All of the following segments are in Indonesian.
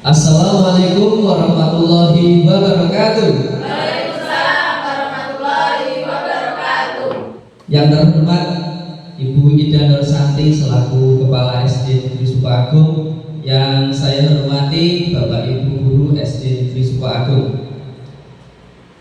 Assalamualaikum warahmatullahi wabarakatuh. Waalaikumsalam warahmatullahi wabarakatuh. Yang terhormat Ibu Ida Nursanti selaku Kepala SD Negeri Sukoagung, yang saya hormati Bapak Ibu Guru SD Negeri Sukoagung.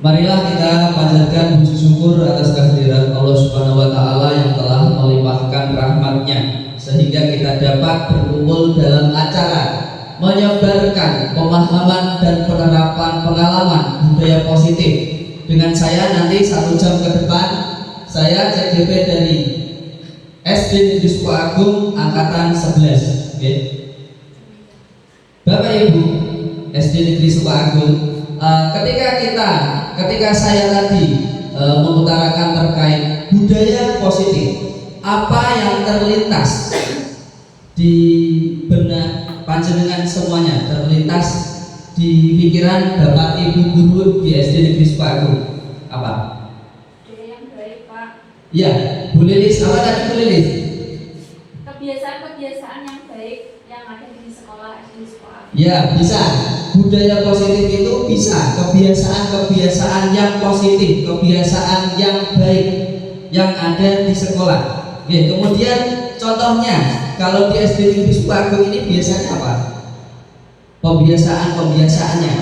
Marilah kita panjatkan puji syukur atas kehadiran Allah Subhanahu wa Ta'ala yang telah melimpahkan rahmat-Nya sehingga kita dapat berkumpul dalam acara menyebarkan pemahaman dan penerapan pengalaman budaya positif. Dengan saya nanti 1 jam ke depan, saya CGP dari SD Negeri Sukoagung angkatan 11. Okay. Bapak Ibu SD Negeri Sukoagung, ketika saya tadi mengutarakan terkait budaya positif, apa yang terlintas di benak panjenengan semuanya, terlintas di pikiran Bapak Ibu guru di SD Negeri Sukoagung? Apa? Budaya yang baik, Pak. Ya, Bu Lilis, apa tadi Bu Lilis? Kebiasaan-kebiasaan yang baik yang ada di sekolah SD Sukoagung. Ya, bisa. Budaya positif itu bisa kebiasaan-kebiasaan yang positif, kebiasaan yang baik yang ada di sekolah. Oke, kemudian contohnya kalau di SD Negeri Sukoagung ini biasanya apa? Pembiasaan-pembiasaannya.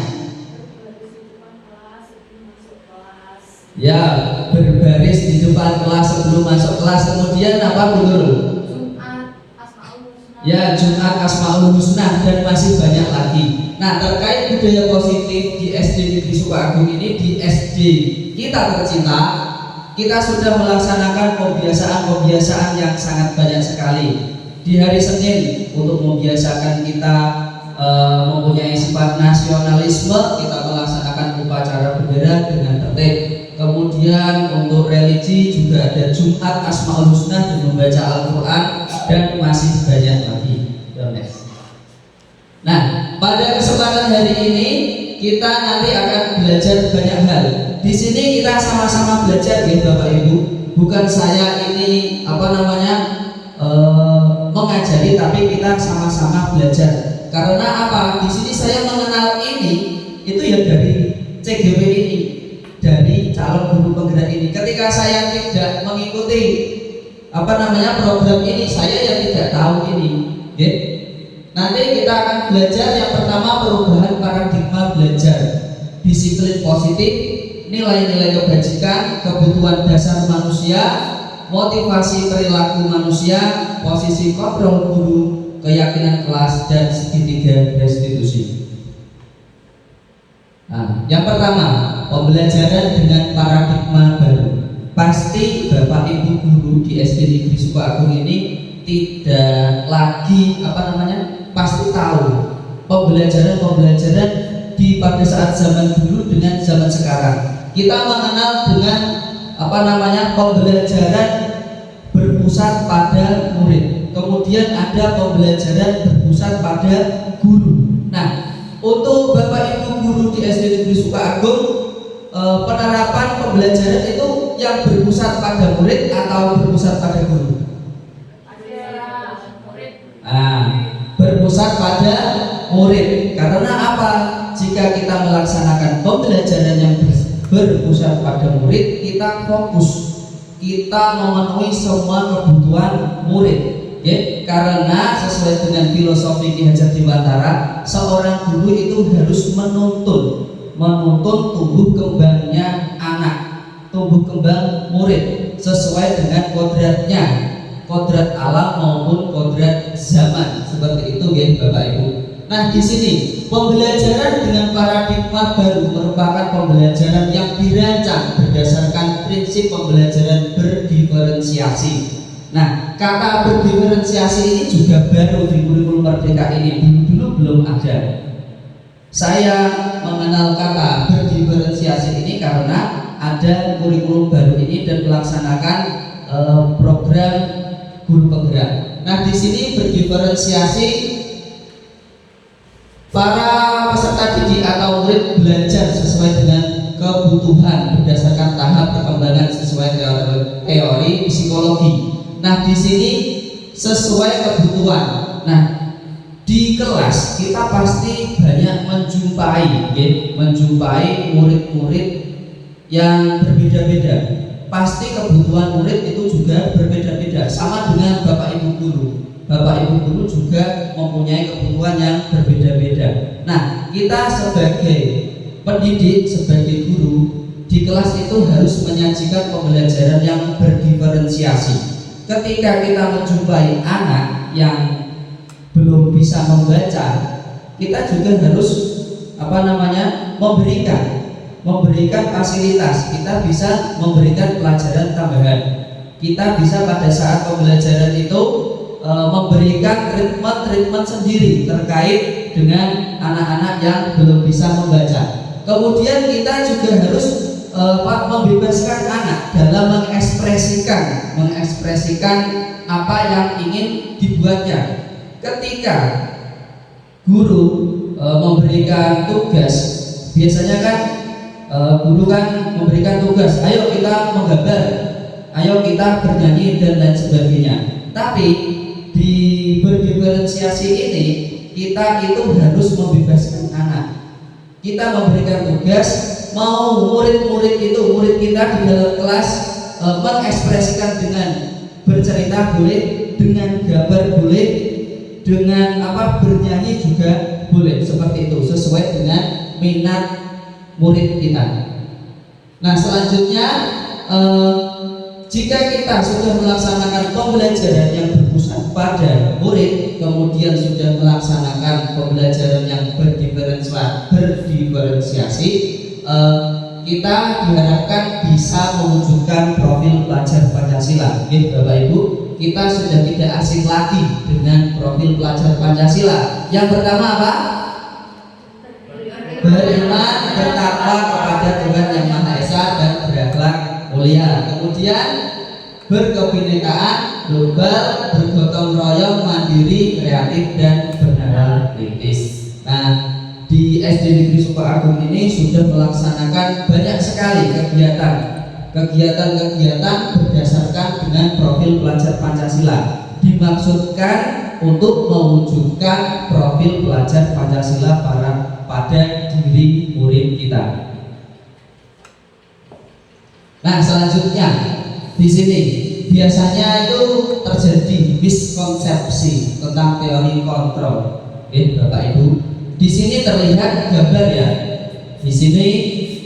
Ya, berbaris di depan kelas sebelum masuk kelas. Kemudian apa, Bu Guru? Jumat Asmaul Husna. Ya, Jumat Asmaul Husna dan masih banyak lagi. Nah, terkait budaya positif di SD Negeri Sukoagung ini, di SD kita tercinta, kita sudah melaksanakan pembiasaan-pembiasaan yang sangat banyak sekali. Di hari Senin untuk membiasakan kita mempunyai sifat nasionalisme, kita melaksanakan upacara bendera dengan tertib. Kemudian untuk religi juga ada Jumat Asmaul Husna dan membaca Al-Quran dan masih banyak lagi. Nah, pada kesempatan hari ini kita nanti akan belajar banyak hal. Di sini kita sama-sama belajar ya Bapak Ibu. Bukan saya ini mengajari, tapi kita sama-sama belajar. Karena apa? Di sini saya mengenal ini itu ya dari CGP ini, dari calon guru penggerak ini. Ketika saya tidak mengikuti program ini, saya yang tidak tahu ini. Okay? Nanti kita akan belajar yang pertama perubahan paradigma belajar, disiplin positif, nilai-nilai kebajikan, kebutuhan dasar manusia, motivasi perilaku manusia, posisi kontrol guru, keyakinan kelas, dan segitiga restitusi. Nah, yang pertama, pembelajaran dengan paradigma baru. Pasti Bapak Ibu guru di SD Negeri Sukoagung ini tidak lagi pasti tahu pembelajaran di pada saat zaman dulu dengan zaman sekarang. Kita mengenal dengan pembelajaran berpusat pada murid. Kemudian ada pembelajaran berpusat pada guru. Nah, untuk Bapak Ibu guru di SD Negeri Sukoagung, penerapan pembelajaran itu yang berpusat pada murid atau berpusat pada guru? Berpusat pada murid. Karena apa? Jika kita melaksanakan pembelajaran yang berpusat pada murid, kita fokus, kita memenuhi semua kebutuhan murid. Ya, karena sesuai dengan filosofi Ki Hajar Dewantara, seorang guru itu harus menuntun tumbuh kembangnya anak, tumbuh kembang murid sesuai dengan kodratnya, kodrat alam maupun kodrat zaman. Seperti itu ya Bapak Ibu. Nah, di sini pembelajaran dengan paradigma baru merupakan pembelajaran yang dirancang berdasarkan prinsip pembelajaran berdiferensiasi. Nah, kata berdiferensiasi ini juga baru di kurikulum Merdeka ini, dulu belum ada. Saya mengenal kata berdiferensiasi ini karena ada kurikulum baru ini dan melaksanakan program guru penggerak. Nah, di sini berdiferensiasi, para peserta didik atau murid belajar sesuai dengan kebutuhan berdasarkan tahap perkembangan sesuai teori psikologi. Nah, di sini sesuai kebutuhan. Nah, di kelas kita pasti banyak menjumpai murid-murid yang berbeda-beda. Pasti kebutuhan murid itu juga berbeda-beda, sama dengan Bapak Ibu guru. Bapak Ibu guru juga mempunyai kebutuhan yang berbeda-beda. Nah, kita sebagai pendidik, sebagai guru di kelas itu harus menyajikan pembelajaran yang berdiferensiasi. Ketika kita menjumpai anak yang belum bisa membaca, kita juga harus memberikan fasilitas. Kita bisa memberikan pelajaran tambahan. Kita bisa pada saat pembelajaran itu memberikan treatment sendiri terkait dengan anak-anak yang belum bisa membaca. Kemudian kita juga harus membebaskan anak dalam mengekspresikan apa yang ingin dibuatnya. Ketika guru memberikan tugas, biasanya kan guru kan memberikan tugas, ayo kita menggambar, ayo kita bernyanyi dan lain sebagainya. Tapi di berdiferensiasi ini kita itu harus membebaskan anak. Kita memberikan tugas, mau murid kita di dalam kelas mengekspresikan dengan bercerita boleh, dengan gambar boleh, dengan bernyanyi juga boleh, seperti itu sesuai dengan minat murid kita. Nah, selanjutnya jika kita sudah melaksanakan pembelajaran yang berpusat pada murid, kemudian sudah melaksanakan pembelajaran yang berdiferensiasi, kita diharapkan bisa mewujudkan profil pelajar Pancasila. Oke, Bapak Ibu, kita sudah tidak asing lagi dengan profil pelajar Pancasila. Yang pertama apa? Beriman, bertakwa kepada Tuhan Yang Maha Esa dan berakhlak mulia. Kemudian berkebinekaan, global, bergotong royong, mandiri, kreatif dan bernalar kritis. Nah, di SD Negeri Sukoagung ini sudah melaksanakan banyak sekali kegiatan berdasarkan dengan profil pelajar Pancasila. Dimaksudkan untuk mewujudkan profil pelajar Pancasila pada diri murid kita. Nah, selanjutnya di sini biasanya itu terjadi miskonsepsi tentang teori kontrol. Oke, Bapak Ibu, di sini terlihat gambar ya. Di sini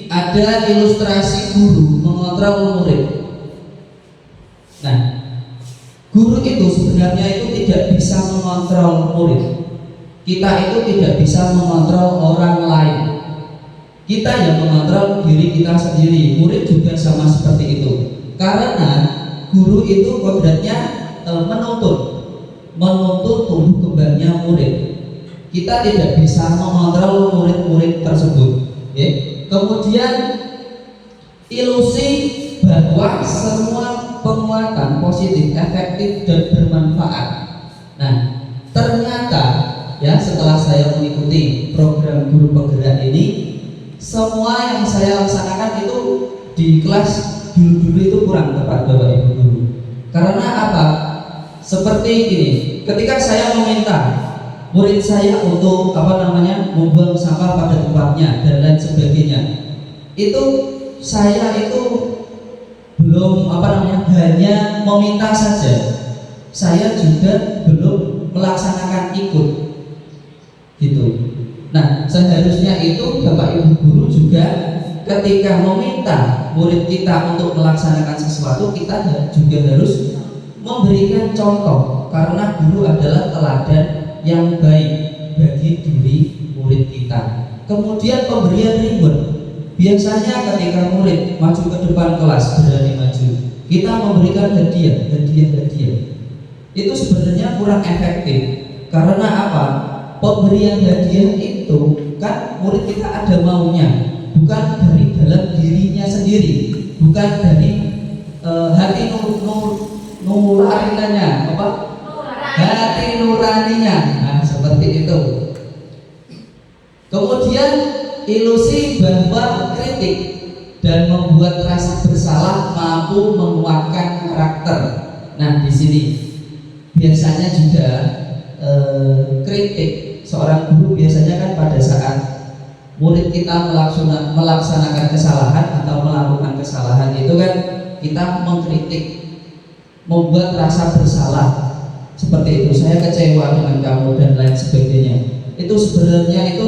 ada ilustrasi guru mengontrol murid. Nah, guru itu sebenarnya itu tidak bisa mengontrol murid. Kita itu tidak bisa mengontrol orang lain. Kita yang mengontrol diri kita sendiri. Murid juga sama seperti itu. Karena guru itu kodratnya menuntut tumbuh kembangnya murid. Kita tidak bisa mengontrol murid-murid tersebut. Ya. Kemudian ilusi bahwa semua penguatan positif, efektif dan bermanfaat. Nah, ternyata ya setelah saya mengikuti program guru penggerak ini, semua yang saya laksanakan itu di kelas dulu itu kurang tepat, Bapak Ibu guru. Karena apa? Seperti ini, ketika saya meminta murid saya untuk membuang sampah pada tempatnya dan lain sebagainya, itu saya itu belum hanya meminta saja, saya juga belum melaksanakan ikut gitu. Nah, seharusnya itu Bapak Ibu guru juga ketika meminta murid kita untuk melaksanakan sesuatu, kita juga harus memberikan contoh, karena guru adalah teladan yang baik bagi diri murid kita. Kemudian pemberian reward. Biasanya ketika murid maju ke depan kelas, berani maju, kita memberikan hadiah. Itu sebenarnya kurang efektif. Karena apa? Pemberian hadiah itu kan murid kita ada maunya, bukan dari dalam dirinya sendiri, bukan dari hati nuraninya, hati nuraninya. Nah, seperti itu. Kemudian ilusi bahwa kritik dan membuat rasa bersalah mampu menguatkan karakter. Nah, di sini biasanya juga kritik seorang guru biasanya kan pada saat murid kita melaksanakan kesalahan atau melakukan kesalahan itu kan kita mengkritik, membuat rasa bersalah seperti itu, saya kecewa dengan kamu dan lain sebagainya. Itu sebenarnya itu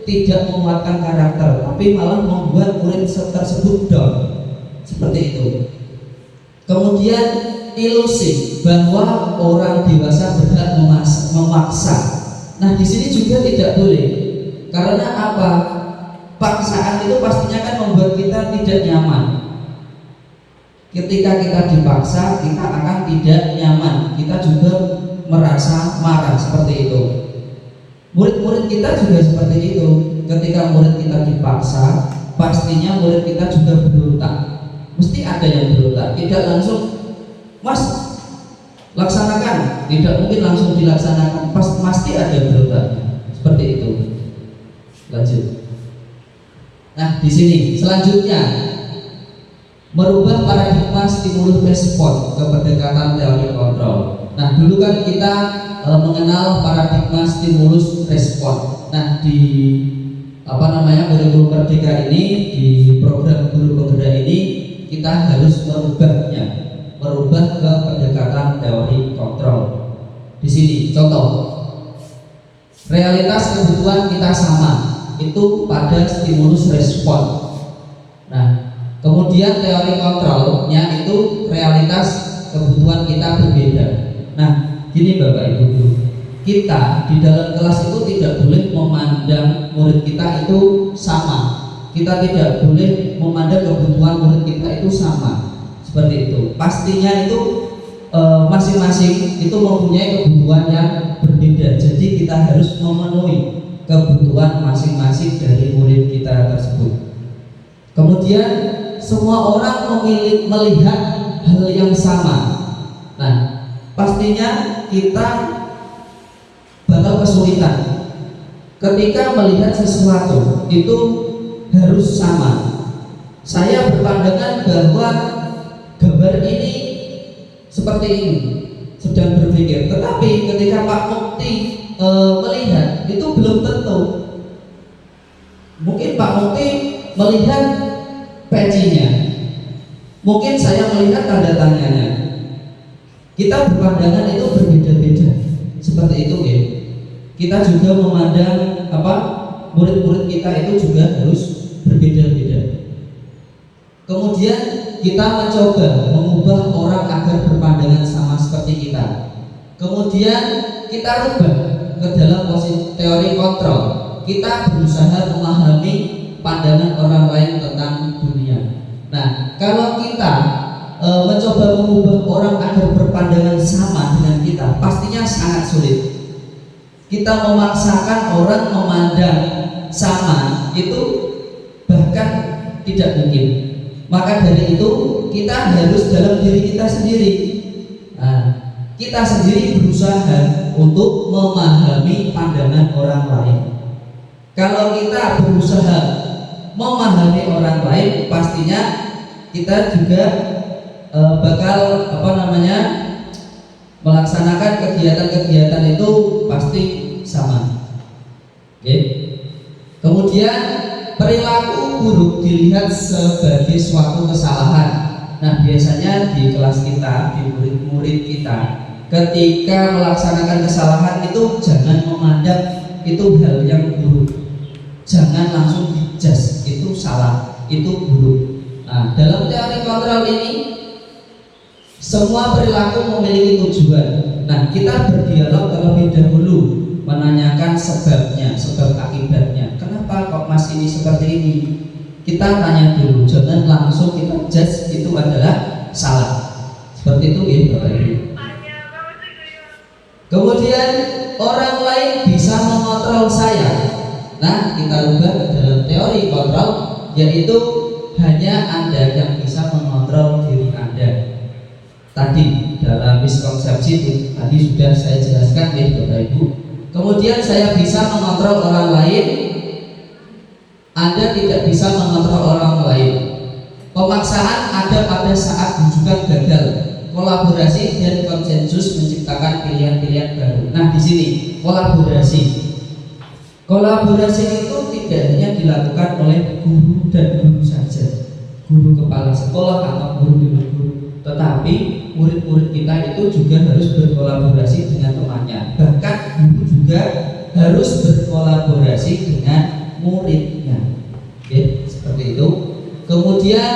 tidak menguatkan karakter, tapi malah membuat murid tersebut down seperti itu. Kemudian ilusi bahwa orang dewasa berhak memaksa. Nah, di sini juga tidak boleh. Karena apa? Paksaan itu pastinya kan membuat kita tidak nyaman. Ketika kita dipaksa, kita akan tidak nyaman. Kita juga merasa marah seperti itu. Murid-murid kita juga seperti itu. Ketika murid kita dipaksa, pastinya murid kita juga berontak. Mesti ada yang berontak. Tidak langsung, Mas, laksanakan. Tidak mungkin langsung dilaksanakan. Pasti ada berontaknya. Seperti itu. Lanjut. Nah, di sini selanjutnya merubah paradigma stimulus respon ke pendekatan teori kontrol. Nah, dulu kan kita mengenal paradigma stimulus respon. Nah, di kurikulum Merdeka ini, di program guru penggerak ini kita harus merubahnya, merubah ke pendekatan teori kontrol. Di sini contoh, realitas kebutuhan kita sama, itu pada stimulus respon. Nah, kemudian teori kontrolnya itu realitas kebutuhan kita berbeda. Nah, gini Bapak Ibu guru, kita di dalam kelas itu tidak boleh memandang murid kita itu sama. Kita tidak boleh memandang kebutuhan murid kita itu sama. Seperti itu. Pastinya itu masing-masing itu mempunyai kebutuhan yang berbeda. Jadi kita harus memenuhi kebutuhan masing-masing dari murid kita tersebut. Kemudian semua orang melihat hal yang sama. Nah, pastinya kita bakal kesulitan ketika melihat sesuatu itu harus sama. Saya berpandangan bahwa gambar ini seperti ini, sedang berpikir, tetapi ketika Pak Mukti melihat itu belum tentu. Mungkin Pak Mukti melihat pecinya, mungkin saya melihat tanda tangannya. Kita berpandangan itu berbeda-beda. Seperti itu ya. Kita juga memandang murid-murid kita itu juga harus berbeda-beda. Kemudian kita mencoba mengubah orang agar berpandangan sama seperti kita. Kemudian kita rubah ke dalam posisi teori kontrol. Kita berusaha memahami pandangan orang lain tentang dunia. Nah, kalau kita mencoba mengubah orang agar berpandangan sama dengan kita, pastinya sangat sulit. Kita memaksakan orang memandang sama itu bahkan tidak mungkin. Maka dari itu kita harus dalam diri kita sendiri. Nah, kita sendiri berusaha untuk memahami pandangan orang lain. Kalau kita berusaha memahami orang lain, pastinya kita juga bakal melaksanakan kegiatan-kegiatan itu pasti sama. Oke. Kemudian perilaku buruk dilihat sebagai suatu kesalahan. Nah, biasanya di kelas kita, di murid-murid kita, ketika melaksanakan kesalahan itu jangan memandang itu hal yang buruk. Jangan langsung dijudge itu salah, itu buruk. Nah, dalam teori kontrol ini semua perilaku memiliki tujuan. Nah, kita berdialog terlebih dahulu, menanyakan sebabnya, sebab akibatnya. Kenapa kok Mas ini seperti ini? Kita tanya dulu, jangan langsung kita judge itu adalah salah. Seperti itu ya Bapak Ibu. Kemudian orang lain bisa mengontrol saya. Nah, kita rubah ke dalam teori kontrol, yaitu hanya Anda yang bisa mengontrol diri Anda. Tadi dalam miskonsepsi tadi sudah saya jelaskan ya Bapak Ibu. Kemudian saya bisa mengontrol orang lain, Anda tidak bisa mengontrol orang lain. Pemaksaan ada pada saat rujukan gagal. kolaborasi dan konsensus menciptakan pilihan-pilihan baru. Nah, di sini kolaborasi. Kolaborasi itu tidak hanya dilakukan oleh guru dan guru saja, guru kepala sekolah atau guru, tetapi murid-murid kita itu juga harus berkolaborasi dengan temannya. Bahkan guru juga harus berkolaborasi dengan muridnya. Oke, seperti itu. Kemudian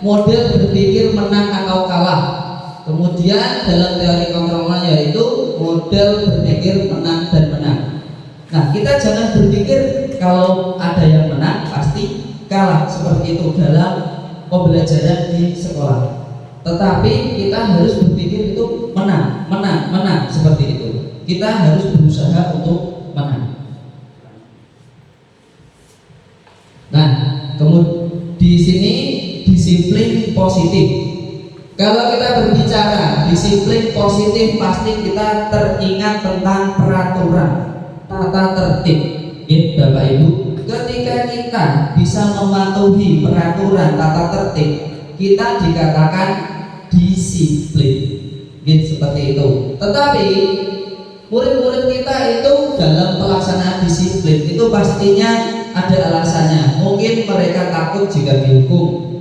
model berpikir menang atau kalah. Kemudian dalam teori kontrolnya yaitu model berpikir menang dan menang. Nah, kita jangan berpikir kalau ada yang menang pasti kalah seperti itu dalam pembelajaran di sekolah. Tetapi kita harus berpikir itu menang seperti itu. Kita harus berusaha untuk menang. Nah, kemudian di sini disiplin positif. Kalau kita berbicara disiplin positif, pasti kita teringat tentang peraturan, tata tertib. Ya, Bapak Ibu, ketika kita bisa mematuhi peraturan tata tertib, kita dikatakan disiplin. Ya, seperti itu. Tetapi murid-murid kita itu dalam pelaksanaan disiplin itu pastinya ada alasannya. Mungkin mereka takut jika dihukum,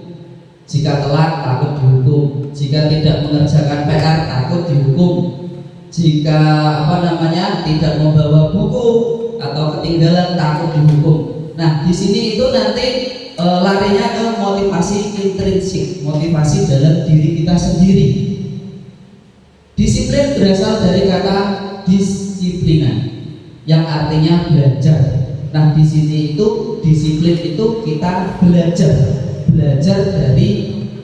jika telat takut dihukum, jika tidak mengerjakan PR takut dihukum, jika tidak membawa buku atau ketinggalan takut dihukum. Nah, di sini itu nanti larinya ke motivasi intrinsik, motivasi dalam diri kita sendiri. Disiplin berasal dari kata disiplina yang artinya belajar. Nah, di sini itu disiplin itu kita belajar dari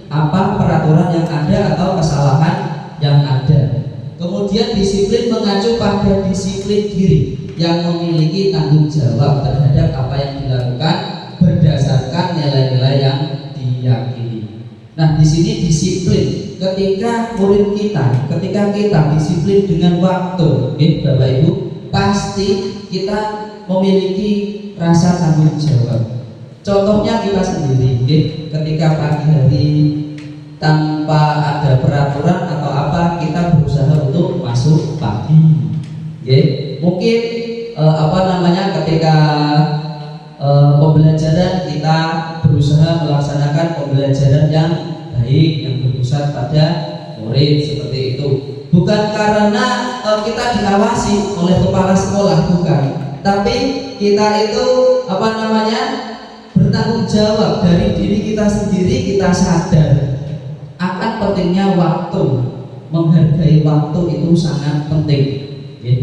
apa peraturan yang ada atau kesalahan yang ada. Kemudian disiplin mengacu pada disiplin diri yang memiliki tanggung jawab terhadap apa yang dilakukan berdasarkan nilai-nilai yang diyakini. Nah, di sini disiplin ketika kita disiplin dengan waktu, Bapak Ibu, pasti kita memiliki rasa tanggung jawab. Contohnya kita sendiri, ketika pagi hari tanpa ada peraturan atau apa, kita berusaha untuk masuk pagi. Mungkin ketika pembelajaran kita berusaha melaksanakan pembelajaran yang baik, yang berpusat pada murid, seperti itu. Bukan karena kita diawasi oleh kepala sekolah, bukan. Tapi kita itu bertanggung jawab dari diri kita sendiri. Kita sadar akan pentingnya waktu, menghargai waktu itu sangat penting,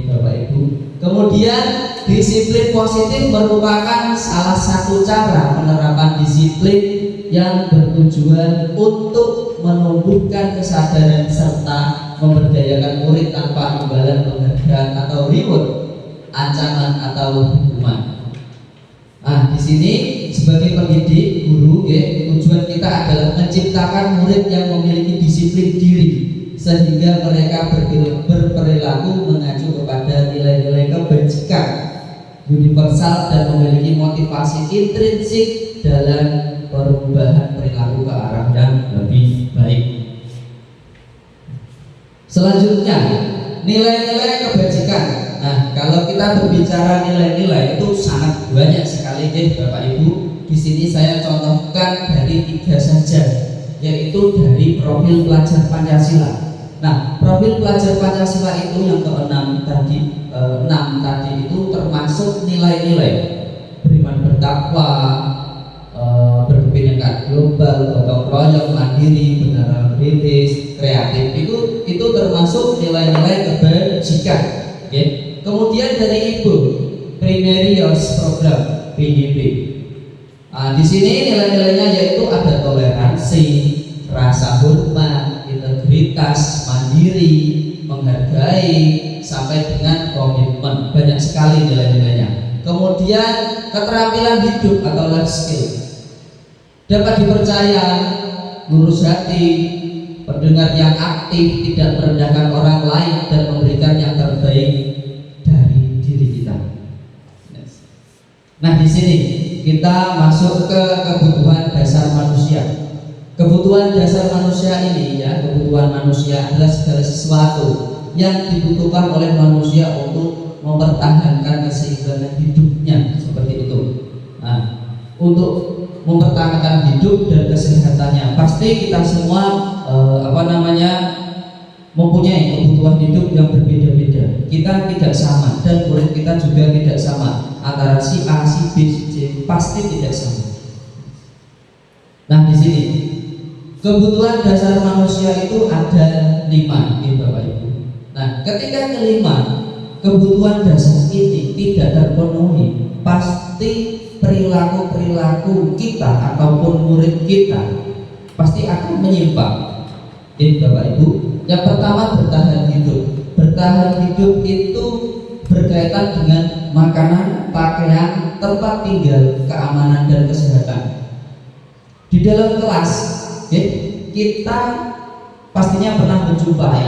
Bapak Ibu. Kemudian disiplin positif merupakan salah satu cara penerapan disiplin yang bertujuan untuk menumbuhkan kesadaran serta memberdayakan murid tanpa imbalan penghargaan atau reward, ancaman atau hukuman. Nah, di sini sebagai pendidik, guru, tujuan kita adalah menciptakan murid yang memiliki disiplin diri sehingga mereka berperilaku mengacu kepada nilai-nilai kebajikan universal dan memiliki motivasi intrinsik dalam perubahan perilaku ke arah yang lebih baik. Selanjutnya, nilai-nilai kebajikan. Nah, kalau kita berbicara nilai-nilai itu sangat banyak sekali, Bapak Ibu. Di sini saya contohkan dari 3 saja, yaitu dari profil pelajar Pancasila. Nah, profil pelajar Pancasila itu yang ke-6 tadi, 6 tadi itu termasuk nilai-nilai beriman bertakwa, berkebinekaan global, gotong royong, mandiri, benar kritis, kreatif. Itu termasuk nilai-nilai kebajikan. Kemudian dari Ibu Primary Youth Program (PYP). Nah, di sini nilai-nilainya yaitu ada toleransi, rasa hormat, integritas, mandiri, menghargai, sampai dengan komitmen. Banyak sekali nilai-nilainya. Kemudian keterampilan hidup atau life skill, dapat dipercaya, lurus hati, pendengar yang aktif, tidak merendahkan orang lain, dan memberikan yang terbaik dari diri kita. Nah, di sini kita masuk ke kebutuhan dasar manusia. Kebutuhan dasar manusia ini, kebutuhan manusia adalah segala sesuatu yang dibutuhkan oleh manusia untuk mempertahankan keseimbangan hidupnya, seperti itu. Nah, untuk mempertahankan hidup dan kesehatannya, pasti kita semua mempunyai kebutuhan hidup yang berbeda-beda. Kita tidak sama dan murid kita juga tidak sama. Antara si A, si B, si C pasti tidak sama. Nah, di sini kebutuhan dasar manusia itu ada 5, ya Bapak Ibu. Nah, ketika kelima kebutuhan dasar ini tidak terpenuhi, pasti perilaku kita ataupun murid kita pasti akan menyimpang. Bapak Ibu, yang pertama bertahan hidup. Bertahan hidup itu berkaitan dengan makanan, pakaian, tempat tinggal, keamanan dan kesehatan. Di dalam kelas, kita pastinya pernah menjumpai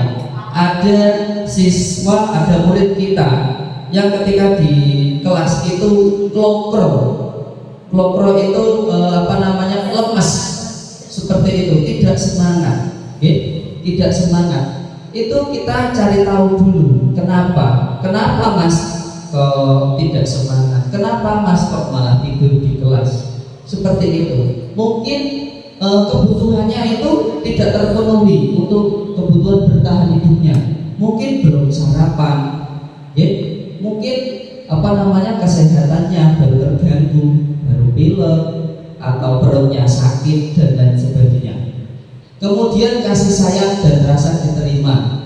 ada siswa, ada murid kita yang ketika di kelas itu klokro itu lemes, seperti itu, tidak semangat. Tidak semangat. Itu kita cari tahu dulu kenapa Mas kok tidak semangat, kenapa Mas kok malah tidur di kelas, seperti itu. Mungkin kebutuhannya itu tidak terpenuhi untuk kebutuhan bertahan hidupnya. Mungkin belum sarapan, mungkin kesehatannya baru terganggu, baru pilek atau perutnya sakit dan lain sebagainya. Kemudian kasih sayang dan rasa diterima.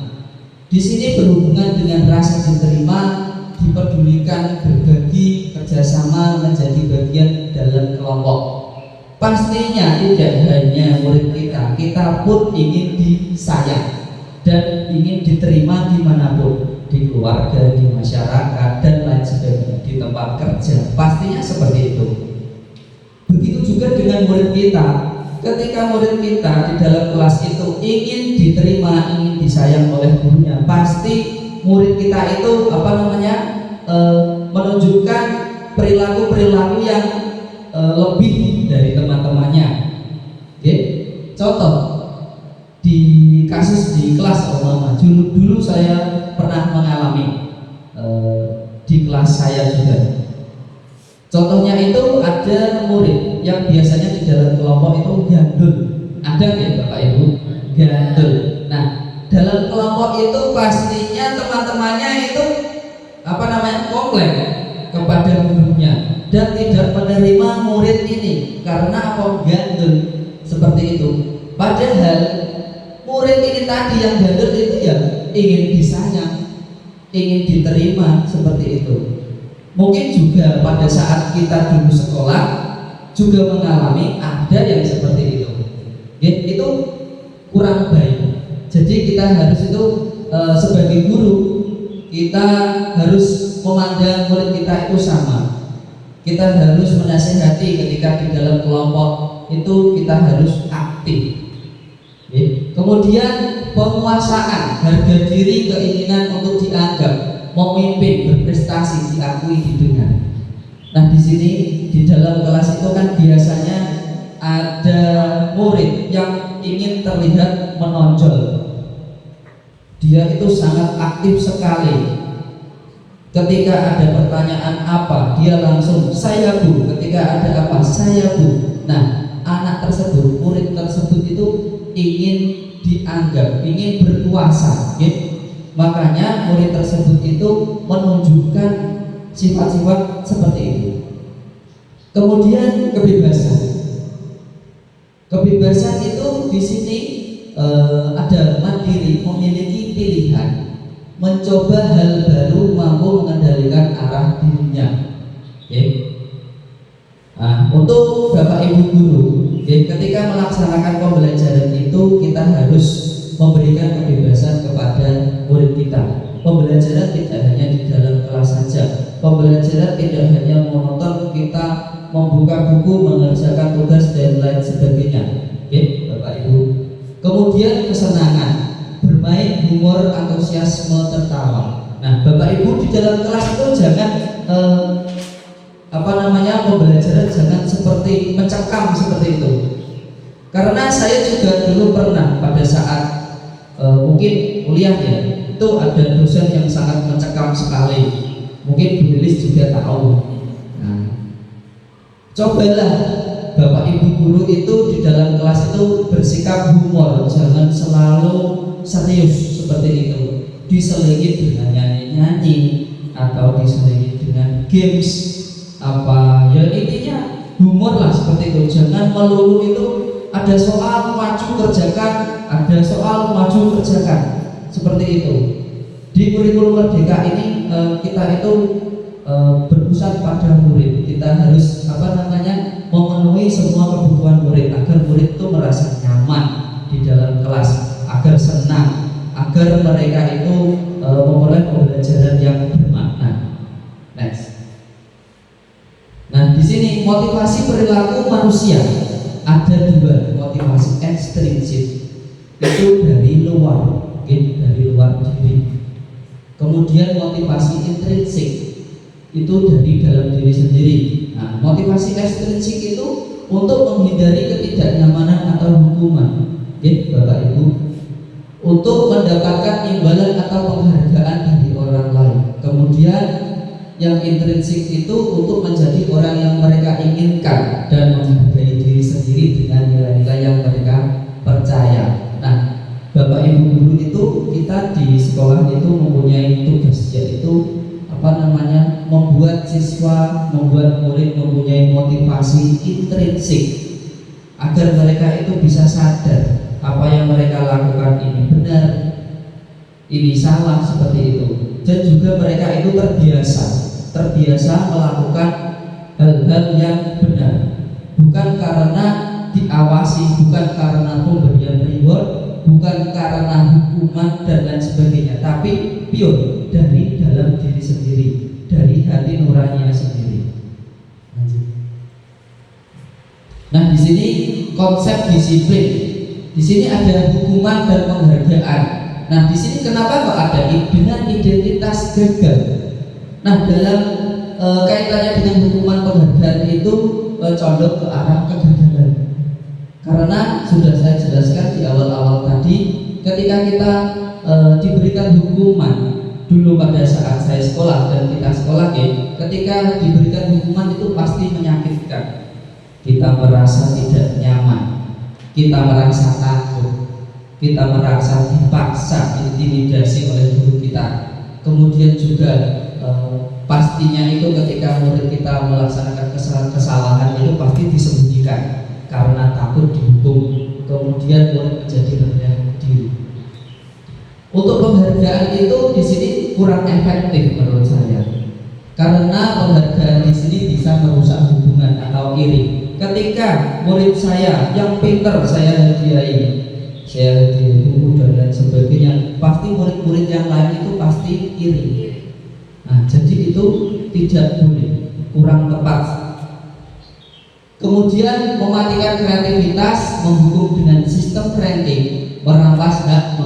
Di sini berhubungan dengan rasa diterima, dipedulikan, berbagi, kerjasama, menjadi bagian dalam kelompok. Pastinya tidak hanya murid kita pun ingin disayang dan ingin diterima dimanapun, di keluarga, di masyarakat dan lain sebagainya, di tempat kerja. Pastinya seperti itu. Begitu juga dengan murid kita. Ketika murid kita di dalam kelas itu ingin diterima, ingin disayang oleh gurunya, pasti murid kita itu menunjukkan perilaku-perilaku yang lebih dari teman-temannya. Contoh di kasus di kelas dulu saya pernah mengalami di kelas saya juga. Contohnya itu ada murid yang biasanya di dalam kelompok itu gandul. Ada nggak Bapak Ibu? Gandul. Nah, dalam kelompok itu pastinya teman-temannya itu komplain kepada gurunya dan tidak menerima murid ini karena gandul, seperti itu. Padahal murid ini tadi yang gandul itu ya ingin disayang, ingin diterima, seperti itu. Mungkin juga pada saat kita dulu sekolah juga mengalami ada yang seperti itu. Itu kurang baik. Jadi kita harus itu sebagai guru, kita harus memandang murid kita itu sama. Kita harus menasihati ketika di dalam kelompok itu kita harus aktif. Kemudian penguasaan harga diri, keinginan untuk dianggap, memimpin, berprestasi, diakui, didengar. Nah, di sini di dalam kelas itu kan biasanya ada murid yang ingin terlihat menonjol. Dia itu sangat aktif sekali. Ketika ada pertanyaan apa, dia langsung saya Bu. Ketika ada apa, saya Bu. Nah, anak tersebut, murid tersebut itu ingin dianggap, ingin berkuasa. Makanya murid tersebut itu menunjukkan sifat-sifat seperti itu. Kemudian kebebasan. Kebebasan itu di sini ada mandiri, memiliki pilihan, mencoba hal baru, mampu mengendalikan arah dirinya. Nah, untuk Bapak Ibu guru, ketika melaksanakan pembelajaran itu kita harus memberikan kebebasan kepada murid kita. Pembelajaran tidak hanya di dalam kelas saja. Pembelajaran tidak hanya monoton kita membuka buku, mengerjakan tugas dan lain sebagainya. Bapak Ibu. Kemudian kesenangan, bermain, humor, antusiasme, tertawa. Nah, Bapak Ibu di dalam kelas itu jangan pembelajaran jangan seperti mencekam seperti itu. Karena saya juga dulu pernah pada saat mungkin kuliah ya, itu ada dosen yang sangat mencekam sekali. Mungkin Bu Lilis juga tahu. Nah, cobalah Bapak Ibu guru itu di dalam kelas itu bersikap humor, jangan selalu serius seperti itu. Diselingi dengan nyanyi-nyanyi atau diselingi dengan games apa ya, intinya humor lah seperti itu. Jangan melulu itu ada soal maju kerjakan, ada soal maju kerjakan seperti itu. Di kurikulum Merdeka ini kita itu berpusat pada murid. Kita harus memenuhi semua kebutuhan murid agar murid itu merasa nyaman di dalam kelas, agar senang, agar mereka itu memperoleh pembelajaran yang bermakna. Next. Nah, di sini motivasi perilaku manusia ada dua, motivasi ekstrinsik itu dari luar, dari luar diri. Kemudian motivasi intrinsik itu dari dalam diri sendiri. Nah, motivasi ekstrinsik itu untuk menghindari ketidaknyamanan atau hukuman, Bapak Ibu, untuk mendapatkan imbalan atau penghargaan dari orang lain. Kemudian yang intrinsik itu untuk menjadi orang yang mereka inginkan dan menghargai diri sendiri dengan nilai-nilai yang mereka percaya. Nah, Bapak Ibu guru itu kita di sekolah itu mempunyai tugas, yaitu membuat siswa, membuat murid mempunyai motivasi intrinsik agar mereka itu bisa sadar apa yang mereka lakukan ini benar, ini salah, seperti itu. Dan juga mereka itu terbiasa melakukan hal-hal yang benar, bukan karena diawasi, bukan karena pemberian reward, bukan karena hukuman dan lain sebagainya, tapi pure dari dalam diri sendiri, dari hati nuraninya sendiri. Nah, di sini konsep disiplin. Di sini ada hukuman dan penghargaan. Nah, di sini kenapa kok ada dengan identitas gagal? Nah, dalam kaitannya dengan hukuman penghargaan itu condong ke arah kegagalan. Karena sudah saya jelaskan di awal-awal tadi, ketika kita diberikan hukuman dulu pada saat saya sekolah dan kita sekolah, ketika diberikan hukuman itu pasti menyakitkan. Kita merasa tidak nyaman, kita merasa takut, kita merasa dipaksa, diintimidasi oleh guru kita. Kemudian juga pastinya itu ketika murid kita melaksanakan kesalahan itu pasti disembunyikan karena takut dihukum. Kemudian murid menjadi rendah diri. Untuk penghargaan itu di sini kurang efektif menurut saya, karena penghargaan di sini bisa merusak hubungan atau iri. Ketika murid saya yang pintar saya hadiahi, saya hadiahi buku dan lain sebagainya, pasti murid-murid yang lain itu pasti iri. Nah, jadi itu tidak boleh, kurang tepat. Kemudian mematikan kreativitas, menghukum dengan sistem ranking, merampas hak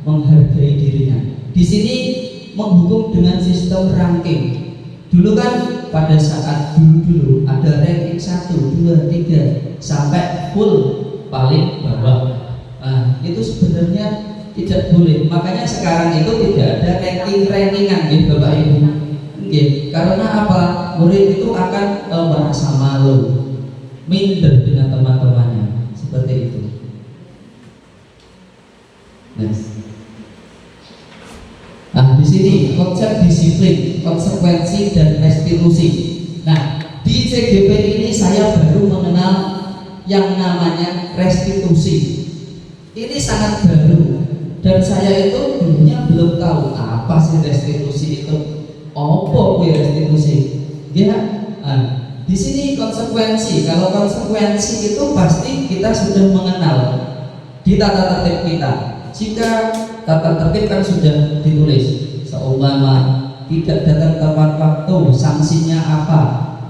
menghargai dirinya. Di sini menghukum dengan sistem ranking. Dulu kan pada saat dulu ada ranking 1, 2, 3 sampai full paling bawah. Nah, itu sebenarnya tidak boleh. Makanya sekarang itu tidak ada rankingan gitu Bapak Ibu. Karena apa? Murid itu akan merasa malu, minder dengan teman-temannya, seperti itu. Nah, di sini konsep disiplin, konsekuensi dan restitusi. Nah, di CGP ini saya baru mengenal yang namanya restitusi. Ini sangat baru dan saya itu dulunya belum tahu apa sih restitusi itu. Apa restitusi? Ya, nah, di sini konsekuensi. Kalau konsekuensi itu pasti kita sudah mengenal di tata tertib kita. Jika tata tertib kan sudah ditulis, seumpama tidak datang tepat waktu, sanksinya apa,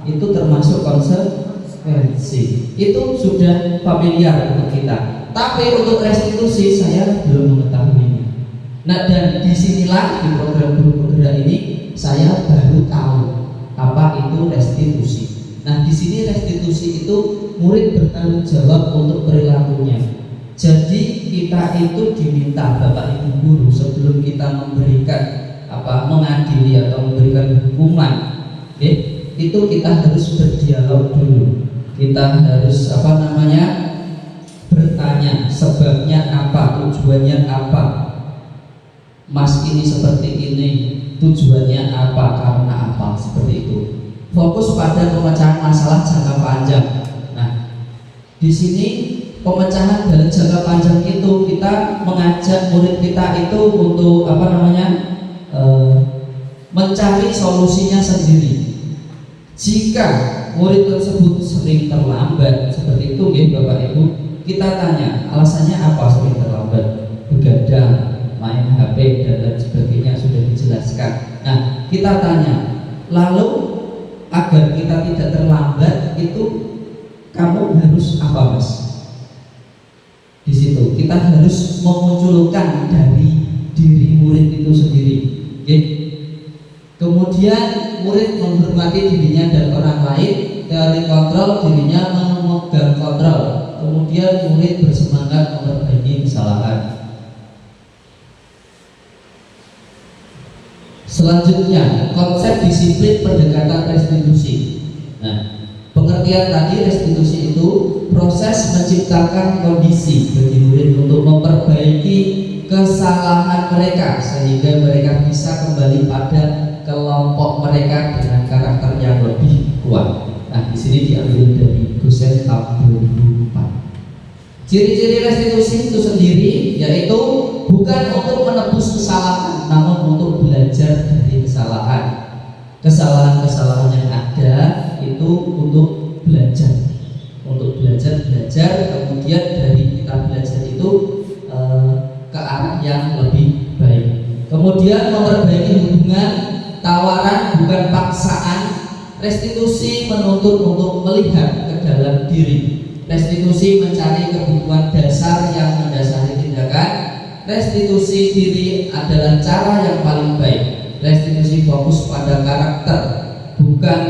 itu termasuk konsekuensi. Itu sudah familiar untuk kita. Tapi untuk restitusi saya belum mengetahuinya. Nah, dan disinilah di program guru penggerak ini saya baru tahu apa itu restitusi. Nah, di sini restitusi itu murid bertanggung jawab untuk perilakunya. Jadi kita itu diminta Bapak Ibu guru sebelum kita memberikan mengadili atau memberikan hukuman, itu kita harus berdialog dulu. Kita harus bertanya sebabnya apa, tujuannya apa. Mas ini seperti ini, tujuannya apa, karena apa, seperti itu. Fokus pada pemecahan masalah jangka panjang. Nah, di sini pemecahan dalam jangka panjang itu kita mengajak murid kita itu untuk mencari solusinya sendiri. Jika murid tersebut sering terlambat seperti itu, Bapak Ibu, kita tanya alasannya apa sering terlambat, begadang, main HP dan lain sebagainya sudah dijelaskan. Nah, kita tanya, lalu agar kita tidak terlambat itu kamu harus apa, Mas? Di situ kita harus memunculkan dari diri murid itu sendiri. Kemudian murid menghormati dirinya dan orang lain, teori kontrol dirinya memegang kontrol. Kemudian murid bersemangat memperbaiki kesalahan. Selanjutnya, konsep disiplin pendekatan restitusi. Nah, pengertian tadi restitusi itu proses menciptakan kondisi bagi murid untuk memperbaiki kesalahan mereka sehingga mereka bisa kembali pada kelompok mereka dengan karakter yang lebih kuat. Nah, di sini diambil dari Gusen tahun 2004. Ciri-ciri restitusi itu sendiri yaitu bukan untuk menebus kesalahan, namun untuk belajar dari kesalahan. Kesalahan-kesalahan yang ada itu untuk belajar, kemudian dari kita belajar itu ke arah yang lebih baik. Kemudian memperbaiki hubungan, tawaran bukan paksaan. Restitusi menuntut untuk melihat ke dalam diri. Restitusi mencari kebutuhan dasar yang mendasari tindakan. Restitusi diri adalah cara yang paling baik. Restitusi fokus pada karakter, bukan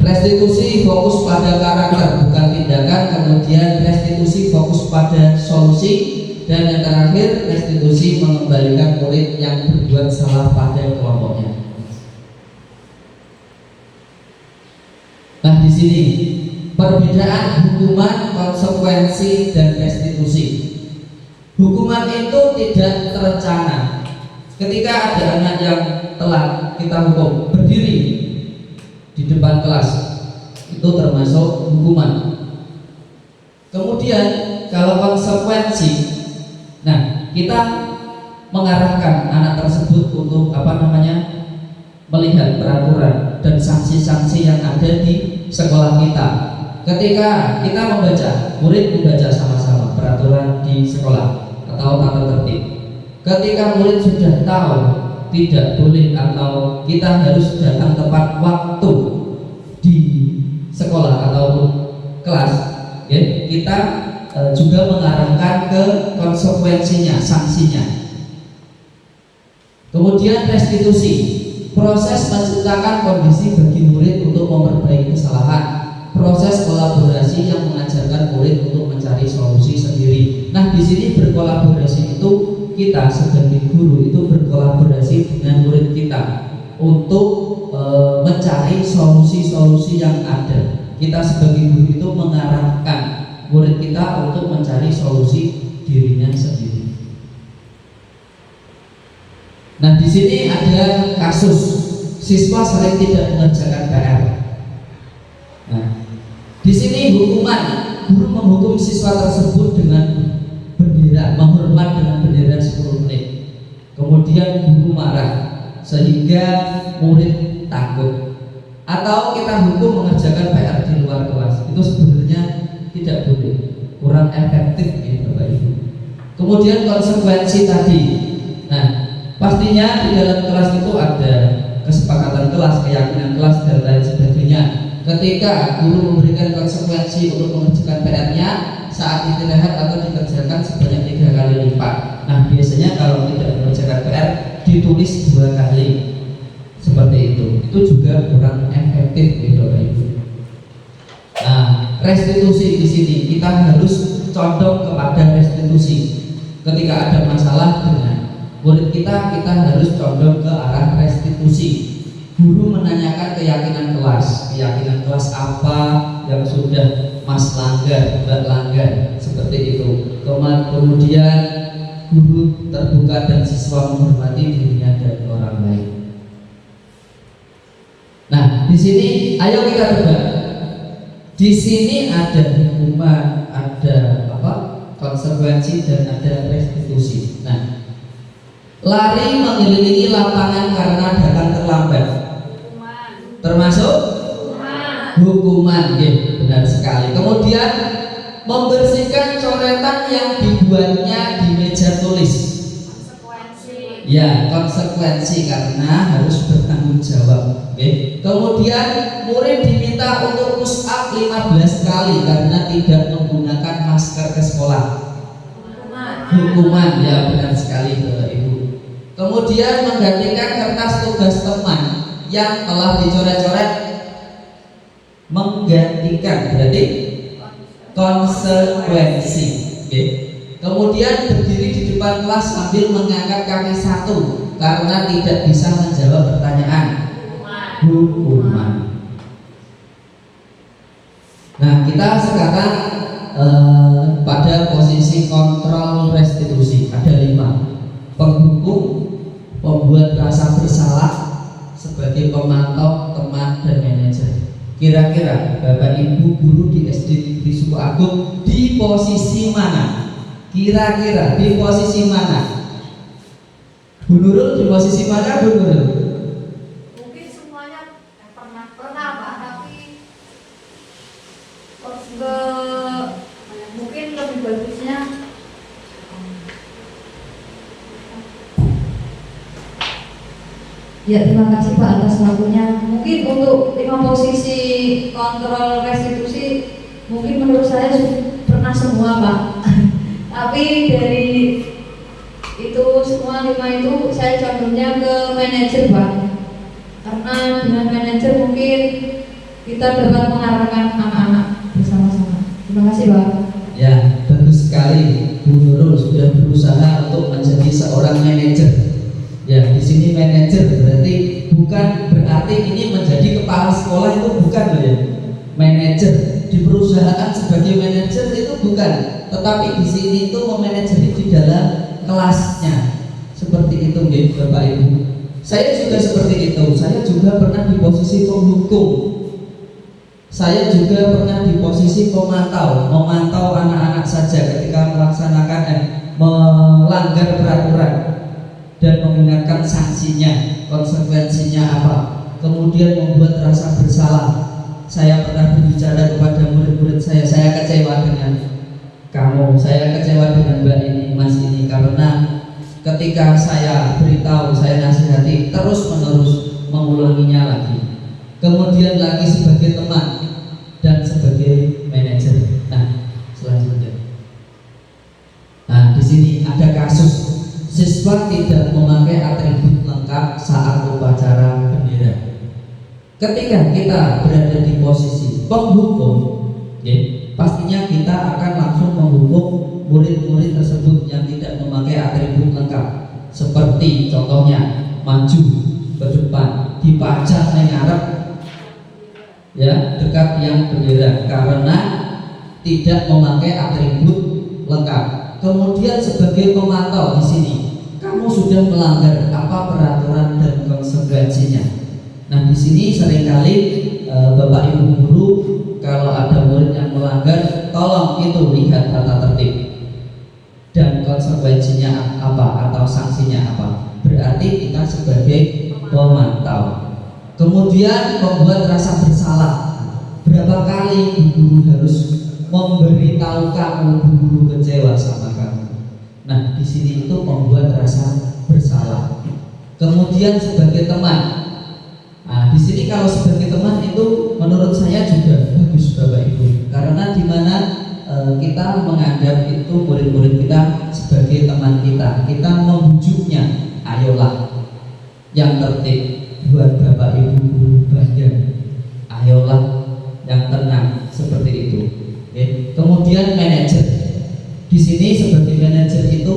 restitusi fokus pada karakter, bukan tindakan. Kemudian restitusi fokus pada solusi. Dan yang terakhir, restitusi mengembalikan murid yang berbuat salah pada kelompoknya. Nah, di sini perbedaan hukuman, konsekuensi, dan restitusi. Hukuman itu tidak terencana. Ketika ada anak yang telat, kita hukum berdiri di depan kelas, itu termasuk hukuman. Kemudian kalau konsekuensi, nah kita mengarahkan anak tersebut untuk melihat peraturan dan sanksi-sanksi yang ada di sekolah kita. Ketika kita murid membaca sama-sama peraturan di sekolah atau tata tertib. Ketika murid sudah tahu tidak boleh atau kita harus datang tepat waktu di sekolah atau kelas, kita juga mengarahkan ke konsekuensinya, sanksinya. Kemudian restitusi, proses menciptakan kondisi bagi murid untuk memperbaiki kesalahan. Proses kolaborasi yang mengajarkan murid untuk mencari solusi sendiri. Nah, di sini berkolaborasi itu kita sebagai guru itu berkolaborasi dengan murid kita untuk mencari solusi-solusi yang ada. Kita sebagai guru itu mengarahkan murid kita untuk mencari solusi dirinya sendiri. Nah, di sini ada kasus siswa sering tidak mengerjakan PR. Nah, di sini hukuman, guru menghukum siswa tersebut dengan bendera, menghormat dengan bendera 10 menit. Kemudian guru marah sehingga murid takut. Atau kita hukum mengerjakan PR di luar kelas. Itu sebenarnya tidak boleh, kurang efektif ya Bapak Ibu. Kemudian konsekuensi tadi. Nah, pastinya di dalam kelas itu ada kesepakatan kelas, keyakinan kelas dan lain sebagainya. Ketika guru memberikan konsekuensi untuk mengerjakan PR-nya saat istirahat atau dikerjakan sebanyak 3 kali lipat. Nah, biasanya kalau tidak mengerjakan PR ditulis 2 kali. seperti itu juga kurang efektif gitu Bapak Ibu. Nah, restitusi di sini kita harus condong kepada restitusi. Ketika ada masalah dengan murid kita harus condong ke arah restitusi. Guru menanyakan keyakinan kelas apa yang sudah Mas langgar, Mbak langgar, seperti itu. Kemudian guru terbuka dan siswa menghormati dirinya dan orang lain. Nah, di sini ayo kita tebak. Di sini ada hukuman, ada konsekuensi dan ada restitusi. Nah, lari mengelilingi lapangan karena datang terlambat, termasuk hukuman, benar sekali. Kemudian membersihkan coretan yang dibuatnya di meja tulis. Ya, konsekuensi karena harus bertanggung jawab. Kemudian murid diminta untuk push up 15 kali karena tidak menggunakan masker ke sekolah. Hukuman, ya benar sekali Bapak Ibu. Kemudian menggantikan kertas tugas teman yang telah dicoret-coret. Menggantikan berarti konsekuensi. Kemudian berdiri di depan kelas sambil mengangkat kaki satu karena tidak bisa menjawab pertanyaan. Hukuman. Nah, kita sekarang pada posisi kontrol restitusi ada 5. Penghukum, pembuat rasa bersalah sebagai pemantau, teman dan manajer. Kira-kira Bapak Ibu guru di SD Negeri Suku Agung di posisi mana? Kira-kira di posisi mana? Bu Nurul di posisi mana Bu Nurul? Mungkin semuanya pernah Pak, tapi ke mungkin lebih bagusnya ya. Terima kasih Pak atas waktunya. Mungkin untuk 5 posisi kontrol restitusi mungkin menurut saya pernah semua Pak. Tapi dari itu semua 5 itu saya condongnya ke manajer Pak. Karena dengan manajer mungkin kita dapat mengarahkan anak-anak bersama-sama. Terima kasih Pak. Ya, bagus sekali Bu Nurul sudah berusaha untuk menjadi seorang manajer. Ya, di sini manajer berarti bukan berarti ini menjadi kepala sekolah, itu bukan loh ya. Manajer di perusahaan sebagai manajer itu bukan, tetapi di sini itu memanajeri di dalam kelasnya. Seperti itu Bapak Ibu. Saya juga seperti itu. Saya juga pernah di posisi penghukum. Saya juga pernah di posisi memantau anak-anak saja ketika melaksanakan melanggar peraturan dan mengingatkan sanksinya, konsekuensinya apa. Kemudian membuat rasa bersalah. Saya pernah berbicara kepada murid-murid saya kecewa dengan kamu, saya kecewa dengan Mbak ini, Mas ini, karena ketika saya beritahu, saya nasihati, terus-menerus mengulanginya lagi. Kemudian lagi sebagai teman dan sebagai manajer. Nah, selanjutnya. Nah, di sini ada kasus siswa tidak memakai atribut lengkap saat upacara bendera. Ketika kita berada di posisi penghukum, pastinya kita akan langsung menghukum murid-murid tersebut yang tidak memakai atribut lengkap. Seperti contohnya maju ke depan, dipajang mengarep ya dekat yang bendera karena tidak memakai atribut lengkap. Kemudian sebagai pemantau di sini, kamu sudah melanggar apa peraturan dan konsekuensinya. Nah, di sini seringkali Bapak Ibu guru kalau ada murid yang melanggar, tolong itu lihat tata tertib dan konsekuensinya apa atau sanksinya apa. Berarti kita sebagai pemantau. Kemudian membuat rasa bersalah. Berapa kali guru harus memberitahu kamu guru kecewa sama kamu. Nah, di sini itu membuat rasa bersalah. Kemudian sebagai teman. Nah, di sini kalau sebagai teman itu menurut saya juga bagus Bapak Ibu, karena di mana kita menganggap itu murid-murid kita sebagai teman kita membujuknya, ayolah yang tertib, buat manajer itu,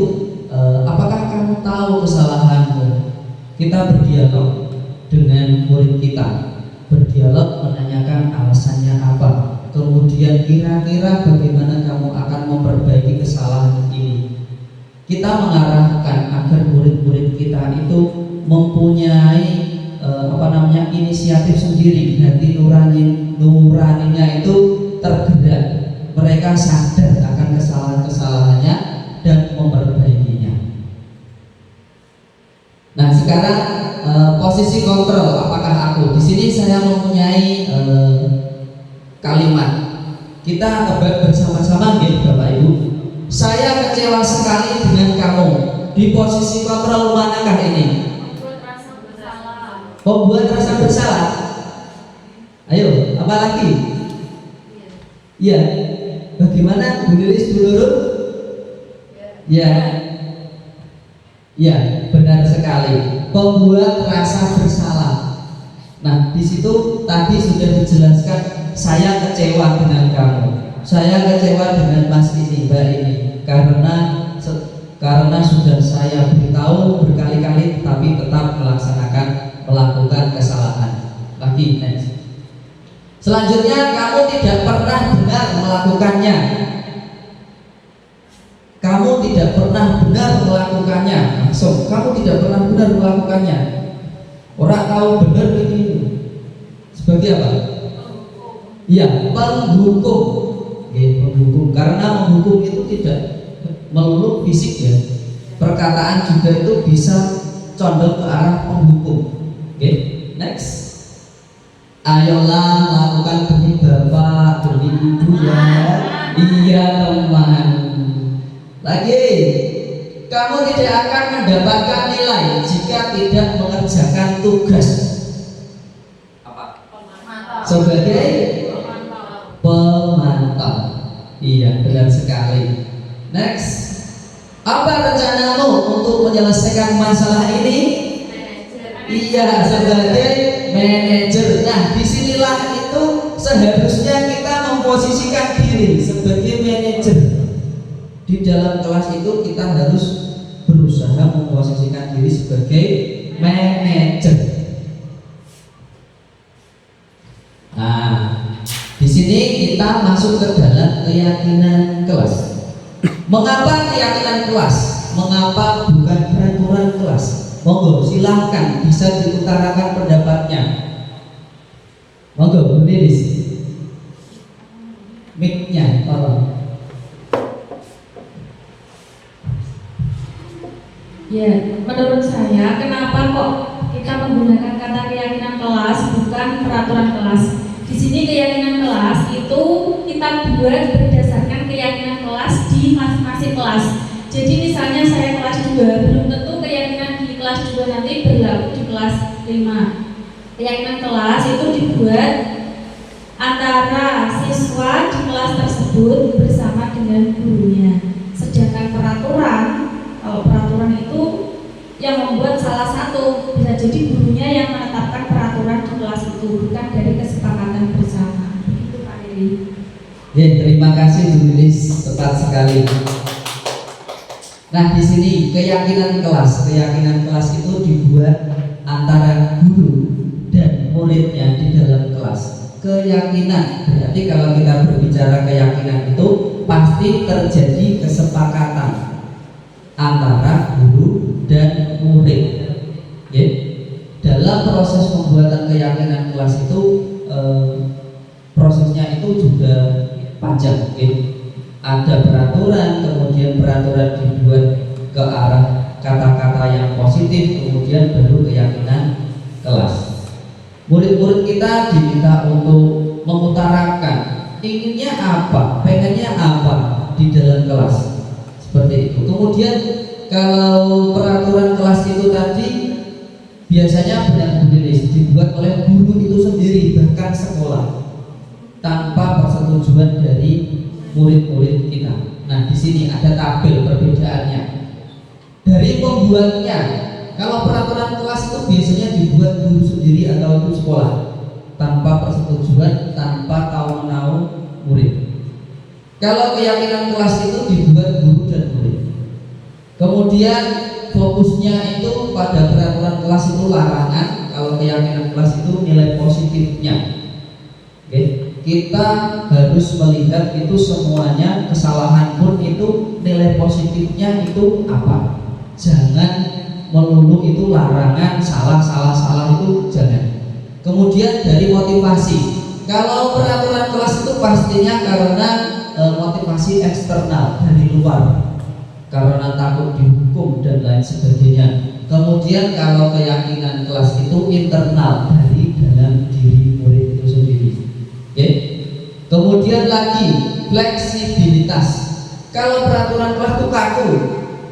apakah kamu tahu kesalahanmu? Kita berdialog dengan murid kita, berdialog menanyakan alasannya apa, kemudian kira-kira bagaimana kamu akan memperbaiki kesalahan ini. Kita mengarahkan agar murid-murid kita itu mempunyai inisiatif sendiri, hati nuraninya itu tergerak, mereka sadar akan kesalahan-kesalahannya dan memperbaikinya. Nah sekarang posisi kontrol, apakah aku? Di sini saya mempunyai kalimat. Kita tebak bersama-sama, gitu Bapak Ibu. Saya kecewa sekali dengan kamu. Di posisi kontrol manakah ini? Membuat rasa bersalah. Membuat rasa bersalah. Ayo, apa lagi? Iya. Bagaimana Bu Lilis dulu? Ya. Ya, benar sekali. Membuat rasa bersalah. Nah, di situ tadi sudah dijelaskan, saya kecewa dengan kamu. Saya kecewa dengan Mas ini, Mbak ini, karena sudah saya beritahu berkali-kali, tapi tetap melakukan kesalahan. Lagi, next. Selanjutnya, kamu tidak pernah benar melakukannya. Kamu tidak pernah benar melakukannya. Langsung, kamu tidak pernah benar melakukannya. Orang tahu benar ini sebagai apa? Iya, penghukum. Oke, penghukum. Karena menghukum itu tidak melulu fisik ya. Perkataan juga itu bisa condong ke arah penghukum. Oke, next. Ayolah lakukan demi Bapak, demi Ibu ya. Iya teman. Lagi, kamu tidak akan mendapatkan nilai jika tidak mengerjakan tugas. Apa? Sebagai pemantau. Iya, benar sekali. Next. Apa rencanamu untuk menyelesaikan masalah ini? Iya, sebagai manajer. Nah, disinilah itu seharusnya kita memposisikan diri sebagai manajer. Di dalam kelas itu kita harus berusaha memposisikan diri sebagai manajer. Nah, di sini kita masuk ke dalam keyakinan kelas. Mengapa keyakinan kelas? Mengapa bukan peraturan kelas? Monggo silahkan bisa diutarakan pendapatnya. Monggo Bu Lilis. Mic-nya tolong. Ya, menurut saya kenapa kok kita menggunakan kata keyakinan kelas bukan peraturan kelas? Di sini keyakinan kelas itu kita buat berdasarkan keyakinan kelas di masing-masing kelas. Jadi misalnya saya kelas 2, belum tentu keyakinan di kelas 2 nanti berlaku di kelas 5. Keyakinan kelas itu dibuat antara siswa di kelas tersebut bersama dengan gurunya. Sedangkan kalau peraturan itu yang membuat salah satu, bisa jadi gurunya yang menetapkan peraturan di kelas itu, bukan dari kesepakatan bersama. Begitu Pak Heri. Ya, terima kasih Bu Lilis, tepat sekali. Nah, di sini keyakinan kelas itu dibuat antara guru dan muridnya di dalam kelas. Keyakinan berarti kalau kita berbicara keyakinan itu pasti terjadi kesepakatan antara guru dan murid. Ya. Dalam proses pembuatan keyakinan kelas itu prosesnya itu juga panjang. Ya. Ada peraturan, kemudian peraturan dibuat ke arah kata-kata yang positif, kemudian baru keyakinan kelas. Murid-murid kita diminta untuk mengutarakan inginnya apa, pengennya apa di dalam kelas. Seperti itu. Kemudian kalau peraturan kelas itu tadi biasanya benar-benar dibuat oleh guru itu sendiri, bahkan sekolah, tanpa persetujuan dari murid-murid kita. Nah, di sini ada tabel perbedaannya. Dari pembuatnya, kalau peraturan kelas itu biasanya dibuat guru sendiri atau itu sekolah, tanpa persetujuan, tanpa tahu-menahu murid. Kalau keyakinan kelas itu dibuat guru dan murid. Kemudian fokusnya itu pada peraturan kelas itu larangan, kalau keyakinan kelas itu nilai positifnya. Oke, kita harus melihat itu semuanya, kesalahan pun itu nilai positifnya itu apa. Jangan melulu itu larangan, salah itu jangan. Kemudian dari motivasi, kalau peraturan kelas itu pastinya karena motivasi eksternal dari luar, karena takut dihukum dan lain sebagainya. Kemudian kalau keyakinan kelas itu internal dari dalam diri murid itu sendiri. Oke. Kemudian lagi fleksibilitas. Kalau peraturan kelas itu kaku,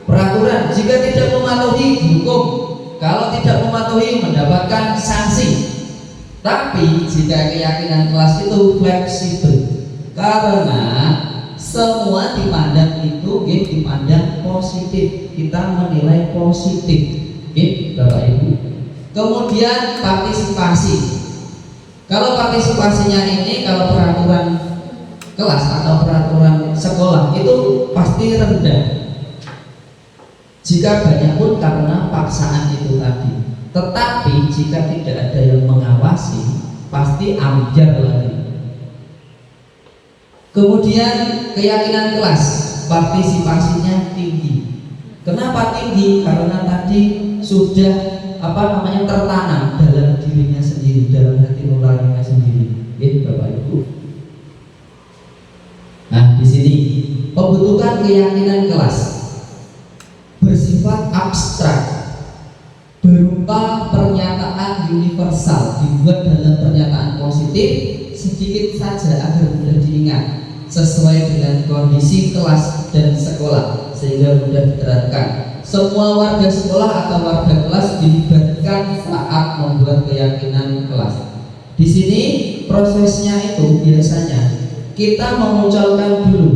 peraturan jika tidak mematuhi dihukum, kalau tidak mematuhi mendapatkan sanksi. Tapi jika keyakinan kelas itu fleksibel, karena semua dipandang itu dipandang positif, kita menilai positif, Bapak Ibu. Kemudian partisipasi. Kalau partisipasinya ini, kalau peraturan kelas atau peraturan sekolah itu pasti rendah. Jika banyak pun karena paksaan itu tadi. Tetapi jika tidak ada yang mengawasi, pasti ambyar lagi. Kemudian keyakinan kelas, partisipasinya tinggi. Kenapa tinggi? Karena tadi sudah tertanam dalam dirinya sendiri, dalam hati nuraninya sendiri. Bapak Ibu. Nah, di sini pembentukan keyakinan kelas bersifat abstrak, berupa pernyataan universal, dibuat dalam pernyataan positif sedikit saja agar mudah diingat, sesuai dengan kondisi kelas dan sekolah sehingga mudah diterapkan. Semua warga sekolah atau warga kelas dilibatkan saat membuat keyakinan kelas. Di sini prosesnya itu biasanya kita memunculkan dulu.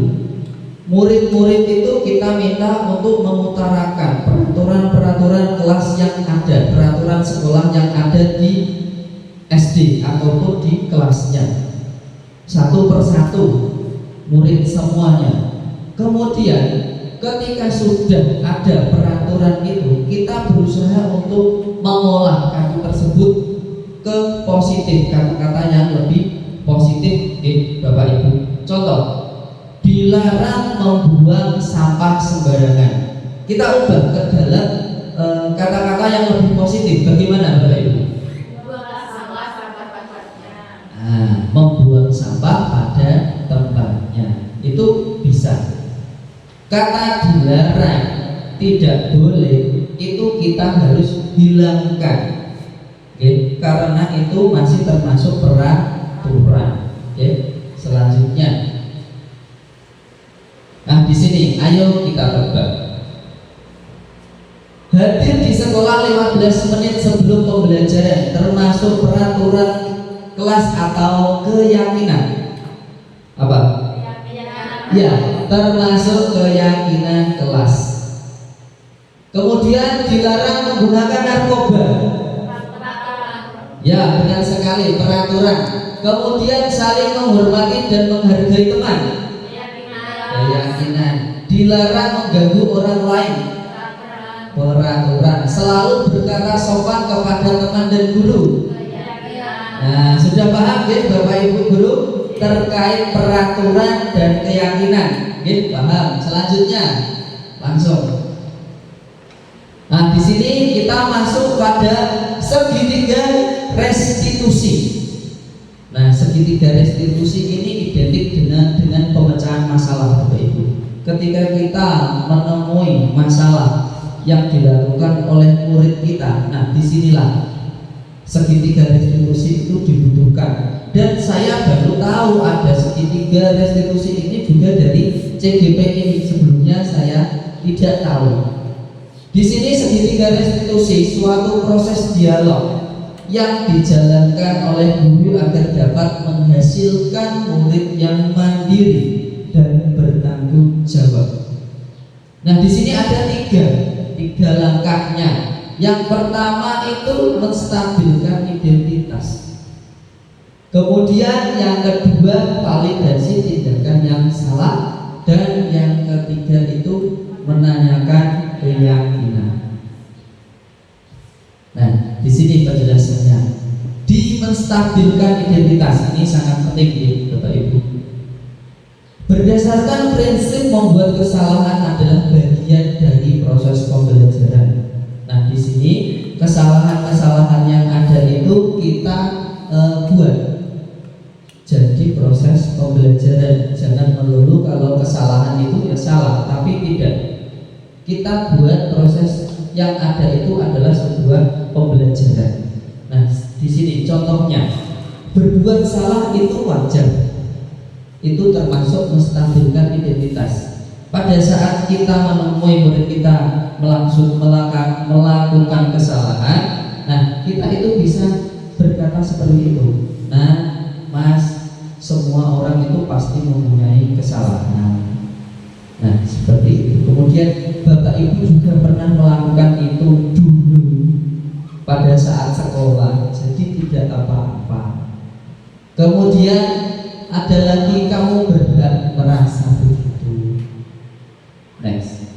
Murid-murid itu kita minta untuk mengutarakan peraturan-peraturan kelas yang ada, peraturan sekolah yang ada di SD ataupun di kelasnya, satu persatu murid semuanya. Kemudian ketika sudah ada peraturan itu, kita berusaha untuk mengolah kata tersebut ke positif, kata-kata yang lebih positif. Bapak Ibu, contoh, dilarang membuang sampah sembarangan. Kita ubah ke dalam kata-kata yang lebih positif. Bagaimana Bapak Ibu? Membuang sampah pada tempatnya itu bisa. Kata dilarang, tidak boleh, itu kita harus hilangkan, karena itu masih termasuk peraturan. Selanjutnya, nah di sini ayo kita tebak. Hadir di sekolah 15 menit sebelum pembelajaran termasuk peraturan kelas atau keyakinan apa? Ya, termasuk keyakinan kelas. Kemudian dilarang menggunakan narkoba. Ya, benar sekali, peraturan. Kemudian saling menghormati dan menghargai teman. Keyakinan. Dilarang mengganggu orang lain. Peraturan. Selalu berkata sopan kepada teman dan guru. Nah, sudah paham ya Bapak Ibu guru terkait peraturan dan keyakinan? Paham. Selanjutnya langsung. Nah, di sini kita masuk pada segitiga restitusi. Nah, segitiga restitusi ini identik dengan pemecahan masalah Bapak Ibu. Ketika kita menemui masalah yang dilakukan oleh murid kita, nah disinilah segitiga restitusi itu dibutuhkan. Dan saya baru tahu ada segitiga restitusi ini juga dari CGP ini. Sebelumnya saya tidak tahu. Di sini segitiga restitusi suatu proses dialog yang dijalankan oleh guru agar dapat menghasilkan murid yang mandiri dan bertanggung jawab. Nah, di sini ada tiga langkahnya. Yang pertama itu menstabilkan identitas. Kemudian yang kedua validasi tindakan yang salah, dan yang ketiga itu menanyakan keyakinan. Nah, di sini penjelasannya. Di menstabilkan identitas ini sangat penting ya, Bapak Ibu. Berdasarkan prinsip membuat kesalahan adalah bagian dari proses pembelajaran. Nah, di sini kesalahan-kesalahan yang ada itu kita buat jadi proses pembelajaran. Jangan melulu kalau kesalahan itu ya salah, tapi tidak. Kita buat proses yang ada itu adalah sebuah pembelajaran. Nah, di sini contohnya, berbuat salah itu wajar. Itu termasuk menstabilkan identitas. Pada saat kita menemui murid kita melakukan kesalahan, nah kita itu bisa berkata seperti itu. Nah, Mas, semua orang itu pasti mempunyai kesalahan. Nah, seperti itu. Kemudian Bapak Ibu juga pernah melakukan itu dulu pada saat sekolah, jadi tidak apa-apa. Kemudian ada lagi, kamu berhak merasa begitu. Next.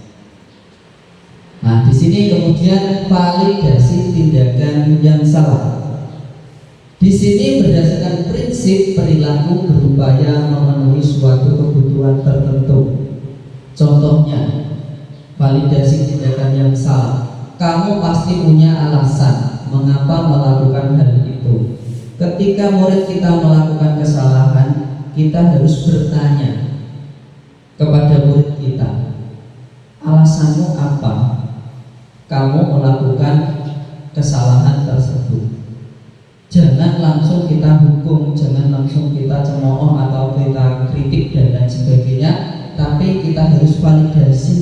Nah, di sini kemudian validasi tindakan yang salah. Di sini berdasarkan prinsip perilaku berupaya memenuhi suatu kebutuhan tertentu. Contohnya, validasi tindakan yang salah. Kamu pasti punya alasan mengapa melakukan hal itu. Ketika murid kita melakukan kesalahan, kita harus bertanya kepada murid kita, alasanmu apa kamu melakukan kesalahan tersebut. Jangan langsung kita hukum, jangan langsung kita cemooh atau kita kritik dan lain sebagainya, tapi kita harus validasi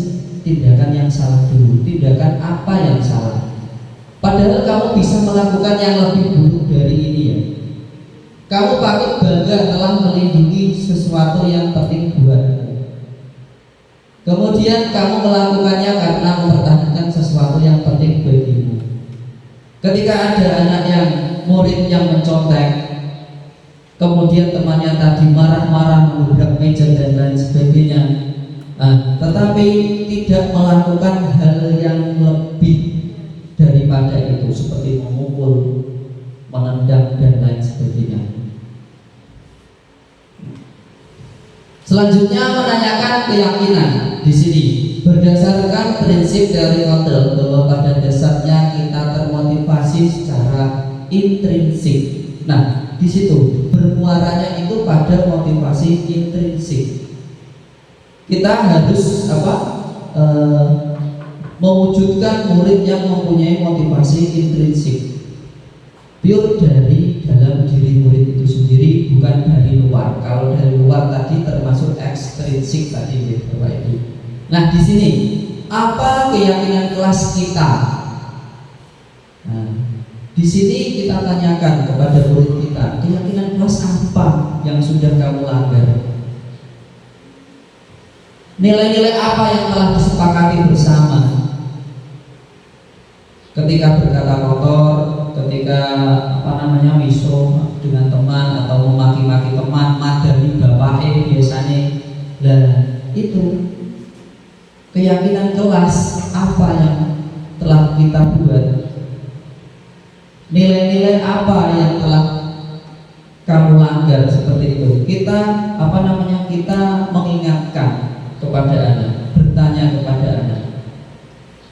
tindakan yang salah dulu. Tindakan apa yang salah? Padahal kamu bisa melakukan yang lebih buruk dari ini ya. Kamu patut bangga telah melindungi sesuatu yang penting buatmu. Kemudian kamu melakukannya karena mempertahankan sesuatu yang penting bagimu. Ketika ada anak yang murid yang mencontek, kemudian temannya tadi marah-marah menabrak meja dan lain sebagainya, tetapi tidak melakukan hal yang lebih daripada itu, seperti memukul, menendang dan lain sebagainya. Selanjutnya menanyakan keyakinan. Di sini berdasarkan prinsip teori kontrol bahwa pada dasarnya kita termotivasi secara intrinsik. Nah, di situ bermuaranya itu pada motivasi intrinsik. Kita harus mewujudkan murid yang mempunyai motivasi intrinsik, pure dari dalam diri murid itu sendiri, bukan dari luar. Kalau dari luar tadi termasuk ekstrinsik tadi ya, Bapak Ibu. Nah, di sini apa keyakinan kelas kita? Nah, di sini kita tanyakan kepada murid kita, keyakinan kelas apa yang sudah kamu langgar? Nilai-nilai apa yang telah disepakati bersama? Ketika berkata kotor, ketika miso dengan teman atau memaki-maki teman, madani bapake biasanya. Nah, itu keyakinan kelas apa yang telah kita buat? Nilai-nilai apa yang telah kamu langgar seperti itu? Kita kita mengingatkan kepada anak, bertanya kepada anak.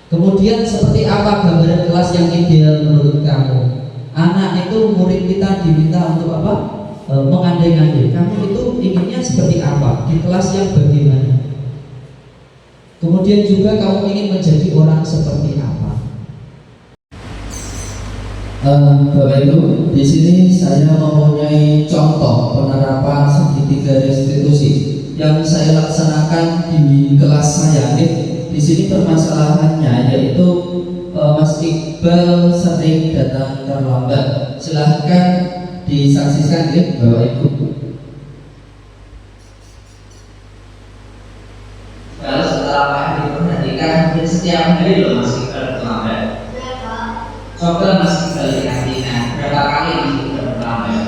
Kemudian seperti apa gambaran kelas yang ideal menurut kamu? Anak itu, murid kita diminta untuk apa? Mengandai-andai. Kamu itu inginnya seperti apa? Di kelas yang bagaimana? Kemudian juga kamu ingin menjadi orang seperti apa? Bapak Ibu, di sini saya mempunyai contoh penerapan segitiga restitusi yang saya laksanakan di kelas saya. Di sini permasalahannya yaitu Mas Iqbal sering datang terlambat. Silahkan disaksikan ya, Bapak Ibu. Kalau setelah Pak Ibu perhatikan, mungkin setiap hari loh Mas Iqbal terlambat. Coba Mas Iqbal lihat berapa kali Mas Iqbal terlambat?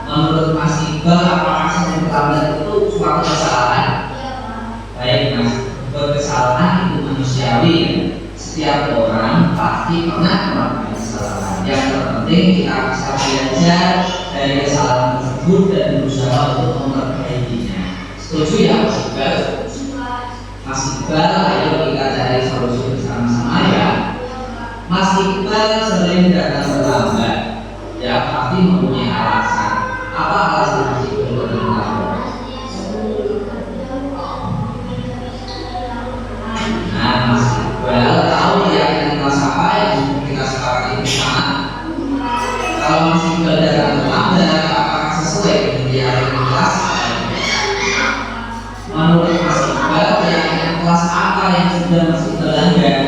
Menurut Mas Iqbal, apakah sering terlambat itu suatu kesalahan? Baik Mas, buat kesalahan itu pasti pernah melakukan kesalahan. Yang terpenting kita bisa belajar dari kesalahan tersebut dan berusaha untuk memperbaikinya. Setuju ya Mas Iqbal? Mas Iqbal, ayo kita cari solusi bersama-sama ya. Mas Iqbal sering datang terlambat, ya pasti mempunyai alasan. Apa alasan Mas Iqbal terlambat? Nah, Mas Iqbal tahu keyakinan kelas apa yang kita sepakati bersama? Kalau Mas Iqbal datang terlambat, apakah sesuai dengan keyakinan kelas? Menurut Mas Iqbal, keyakinan kelas apa yang sudah Mas Iqbal langgar?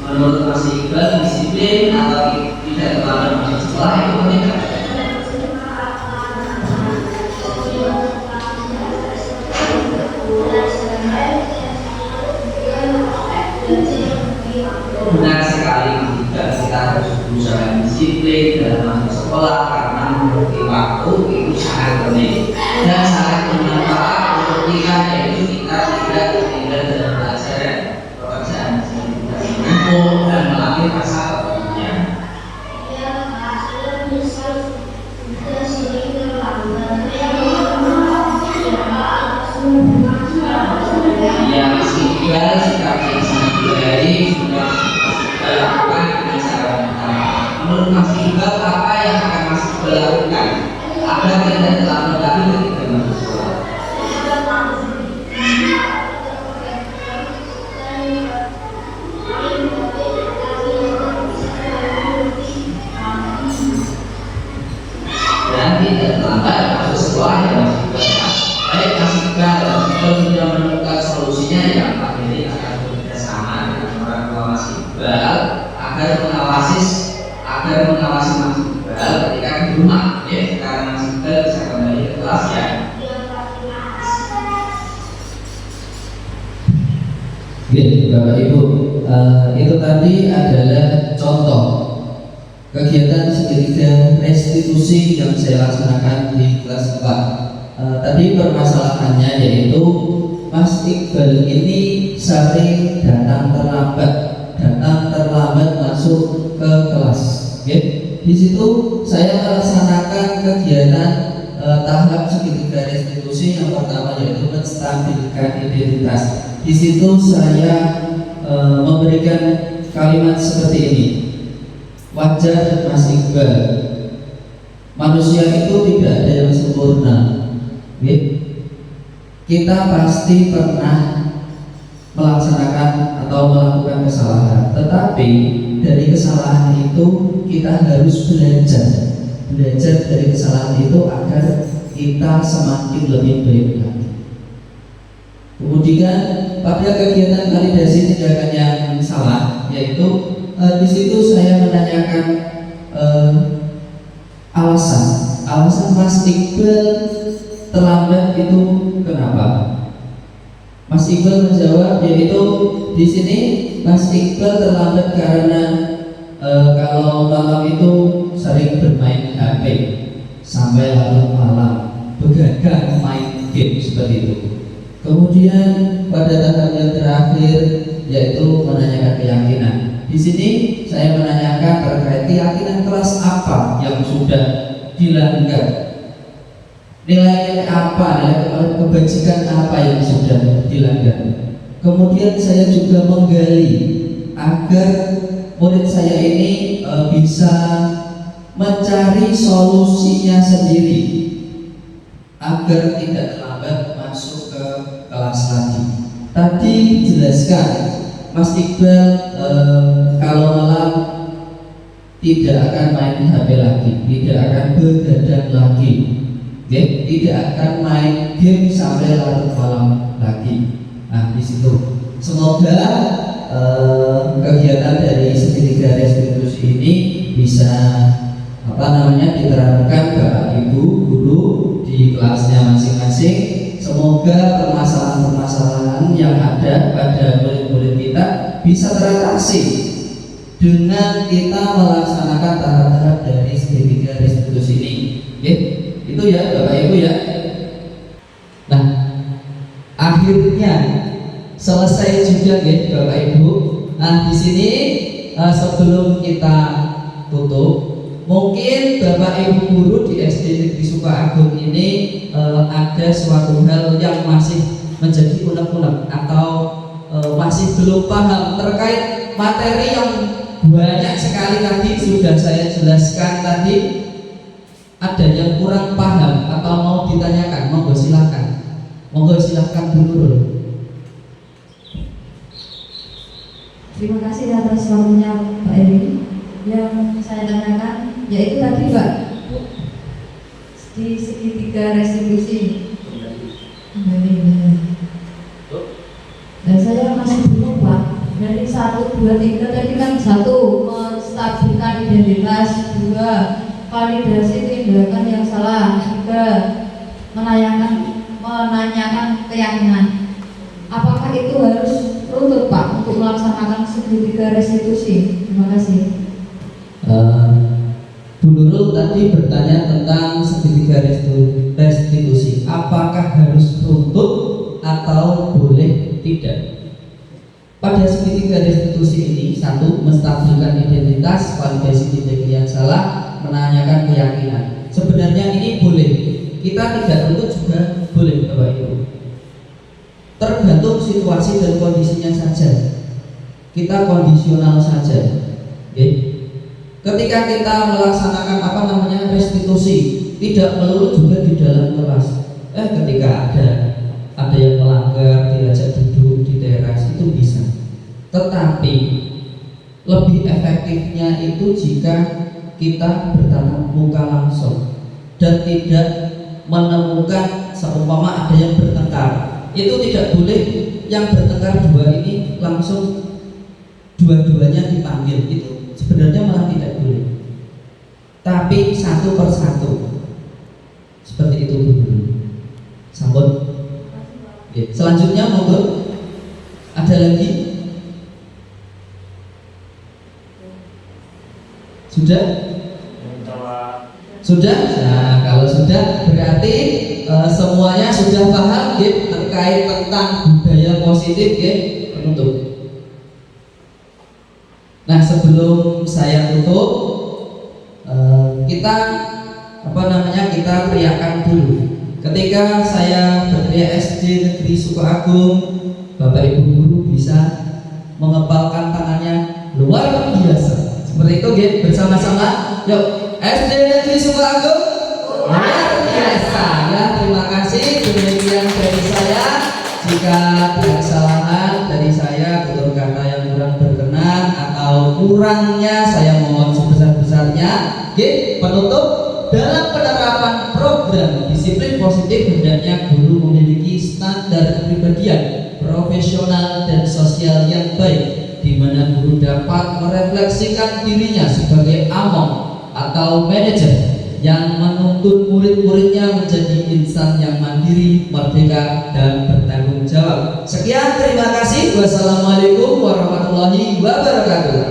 Menurut Mas Iqbal, disiplin atau tidak terlambat masuk sekolah itu penting nggak? Benar sekali Mas Iqbal, kita harus berusaha disiplin dalam masuk sekolah karena memiliki waktu itu sangat penting dan sangat bermanfaat untuk kita, yaitu kita tidak tertinggal dalam pelajaran pekerjaan dan melalui masa pekerjaan. Ya Mas Iqbal, sikap yang sangat baik sudah kita lakukan dengan cara pertama. Menurut Mas Iqbal, apa yang akan Mas Iqbal lakukan agar tidak terlambat lagi ketika masuk sekolah? Dan tidak terlambat masuk sekolah ya Mas Iqbal ya. Baik Mas Iqbal, Iqbal sudah menemukan solusinya yang Pak Heri akan bekerja sama dengan orang tua Mas Iqbal agar mengawasi Mas Iqbal ketika di rumah ya, sekarang Mas Iqbal bisa kembali ke kelas ya. Oke, Bapak Ibu, itu tadi adalah contoh kegiatan segitiga restitusi yang saya laksanakan di kelas 4. Tadi permasalahannya yaitu Mas Iqbal ini sering datang terlambat masuk ke kelas. Oke, di situ saya melaksanakan kegiatan tahap segitiga restitusi yang pertama yaitu menstabilkan identitas. Di situ saya memberikan kalimat seperti ini. Wajar Mas Iqbal, manusia itu tidak ada yang sempurna. Kita pasti pernah melaksanakan atau melakukan kesalahan, tetapi dari kesalahan itu kita harus belajar dari kesalahan itu agar kita semakin lebih baik lagi. Kemudian pada kegiatan validasi tindakan yang salah, yaitu di situ saya menanyakan alasan Mas Iqbal terlambat itu kenapa? Mas Iqbal menjawab yaitu di sini Mas Iqbal terlambat karena kalau malam itu sering bermain HP sampai larut malam, begadang main game seperti itu. Kemudian pada tahap yang terakhir yaitu menanyakan keyakinan. Di sini saya menanyakan terkait keyakinan kelas apa yang sudah dilanggar. Nilai apa, nilai kebajikan apa yang sudah dilanggar. Kemudian saya juga menggali agar murid saya ini bisa mencari solusinya sendiri agar tidak terlambat masuk ke kelas lagi. Tadi dijelaskan Mas Iqbal kalau malam tidak akan main HP lagi, tidak akan begadang lagi. Tidak akan main game sampai larut malam lagi. Nah, di situ semoga kegiatan dari segitiga restitusi ini bisa diterapkan Bapak Ibu guru di kelasnya masing-masing. Semoga permasalahan-permasalahan yang ada pada murid-murid kita bisa teratasi dengan kita melaksanakan tahap-tahap dari segitiga restitusi ini. Itu ya Bapak Ibu ya. Nah, akhirnya selesai juga ya Bapak Ibu. Nah di sini sebelum kita tutup, mungkin Bapak Ibu guru di SD Negeri Sukaagung ini ada suatu hal yang masih menjadi unek-unek atau masih belum paham terkait materi yang banyak sekali tadi sudah saya jelaskan tadi. Ada yang kurang paham atau mau ditanyakan, monggo silakan. Monggo silakan dulu. Terima kasih atas waktunya Pak Eri. Yang saya tanyakan yaitu tadi Pak, di segitiga restitusi kembali. Dan saya masih bingung Pak, dari 1, 2, 3 tadi kan 1 menstabilkan identitas, 2 validasi tindakan yang salah, 3 menanyakan keyakinan. Apakah itu harus runtut Pak untuk melaksanakan segitiga restitusi? Terima kasih. Bu Nurul tadi bertanya tentang segitiga restitusi. Apakah harus runtut atau boleh tidak? Pada segitiga restitusi ini, 1 menstabilkan identitas, validasi tindakan yang salah, menanyakan keyakinan. Sebenarnya ini boleh. Kita tidak runtut juga boleh Bapak Ibu. Tergantung situasi dan kondisinya saja. Kita kondisional saja. Okay. Ketika kita melaksanakan restitusi, tidak melulu juga di dalam kelas. Ketika ada yang melanggar, diajak duduk di teras, itu bisa. Tetapi lebih efektifnya itu jika kita bertatap muka langsung dan tidak menemukan seumpama ada yang bertengkar. Itu tidak boleh yang bertengkar 2 ini langsung dua-duanya dipanggil. Itu sebenarnya malah tidak boleh. Tapi 1 per 1. Seperti itu dulu. Sambut. Oke. Selanjutnya monggo. Ada lagi? Sudah? Sudah? Nah, kalau sudah berarti semuanya sudah paham ya, terkait tentang budaya positif ya, penutup. Nah, sebelum saya tutup, kita kita teriakkan dulu. Ketika saya berteriak SD Negeri Sukaagung, Bapak Ibu guru bisa mengepalkan tangannya luar biasa. Seperti itu ya, bersama-sama. Yuk, SD Negeri Sukaagung luar biasa. Ya, terima kasih. Demikian dari saya. Jika ada kesalahan dari saya, tutur kata yang kurang berkenan atau kurangnya, saya mohon sebesar-besarnya. Oke, penutup, dalam penerapan program disiplin positif hendaknya guru memiliki standar kepribadian profesional dan sosial yang baik, di mana guru dapat merefleksikan dirinya sebagai among atau manajer yang menuntun murid-muridnya menjadi insan yang mandiri, merdeka, dan bertanggung jawab. Sekian, terima kasih. Wassalamualaikum warahmatullahi wabarakatuh.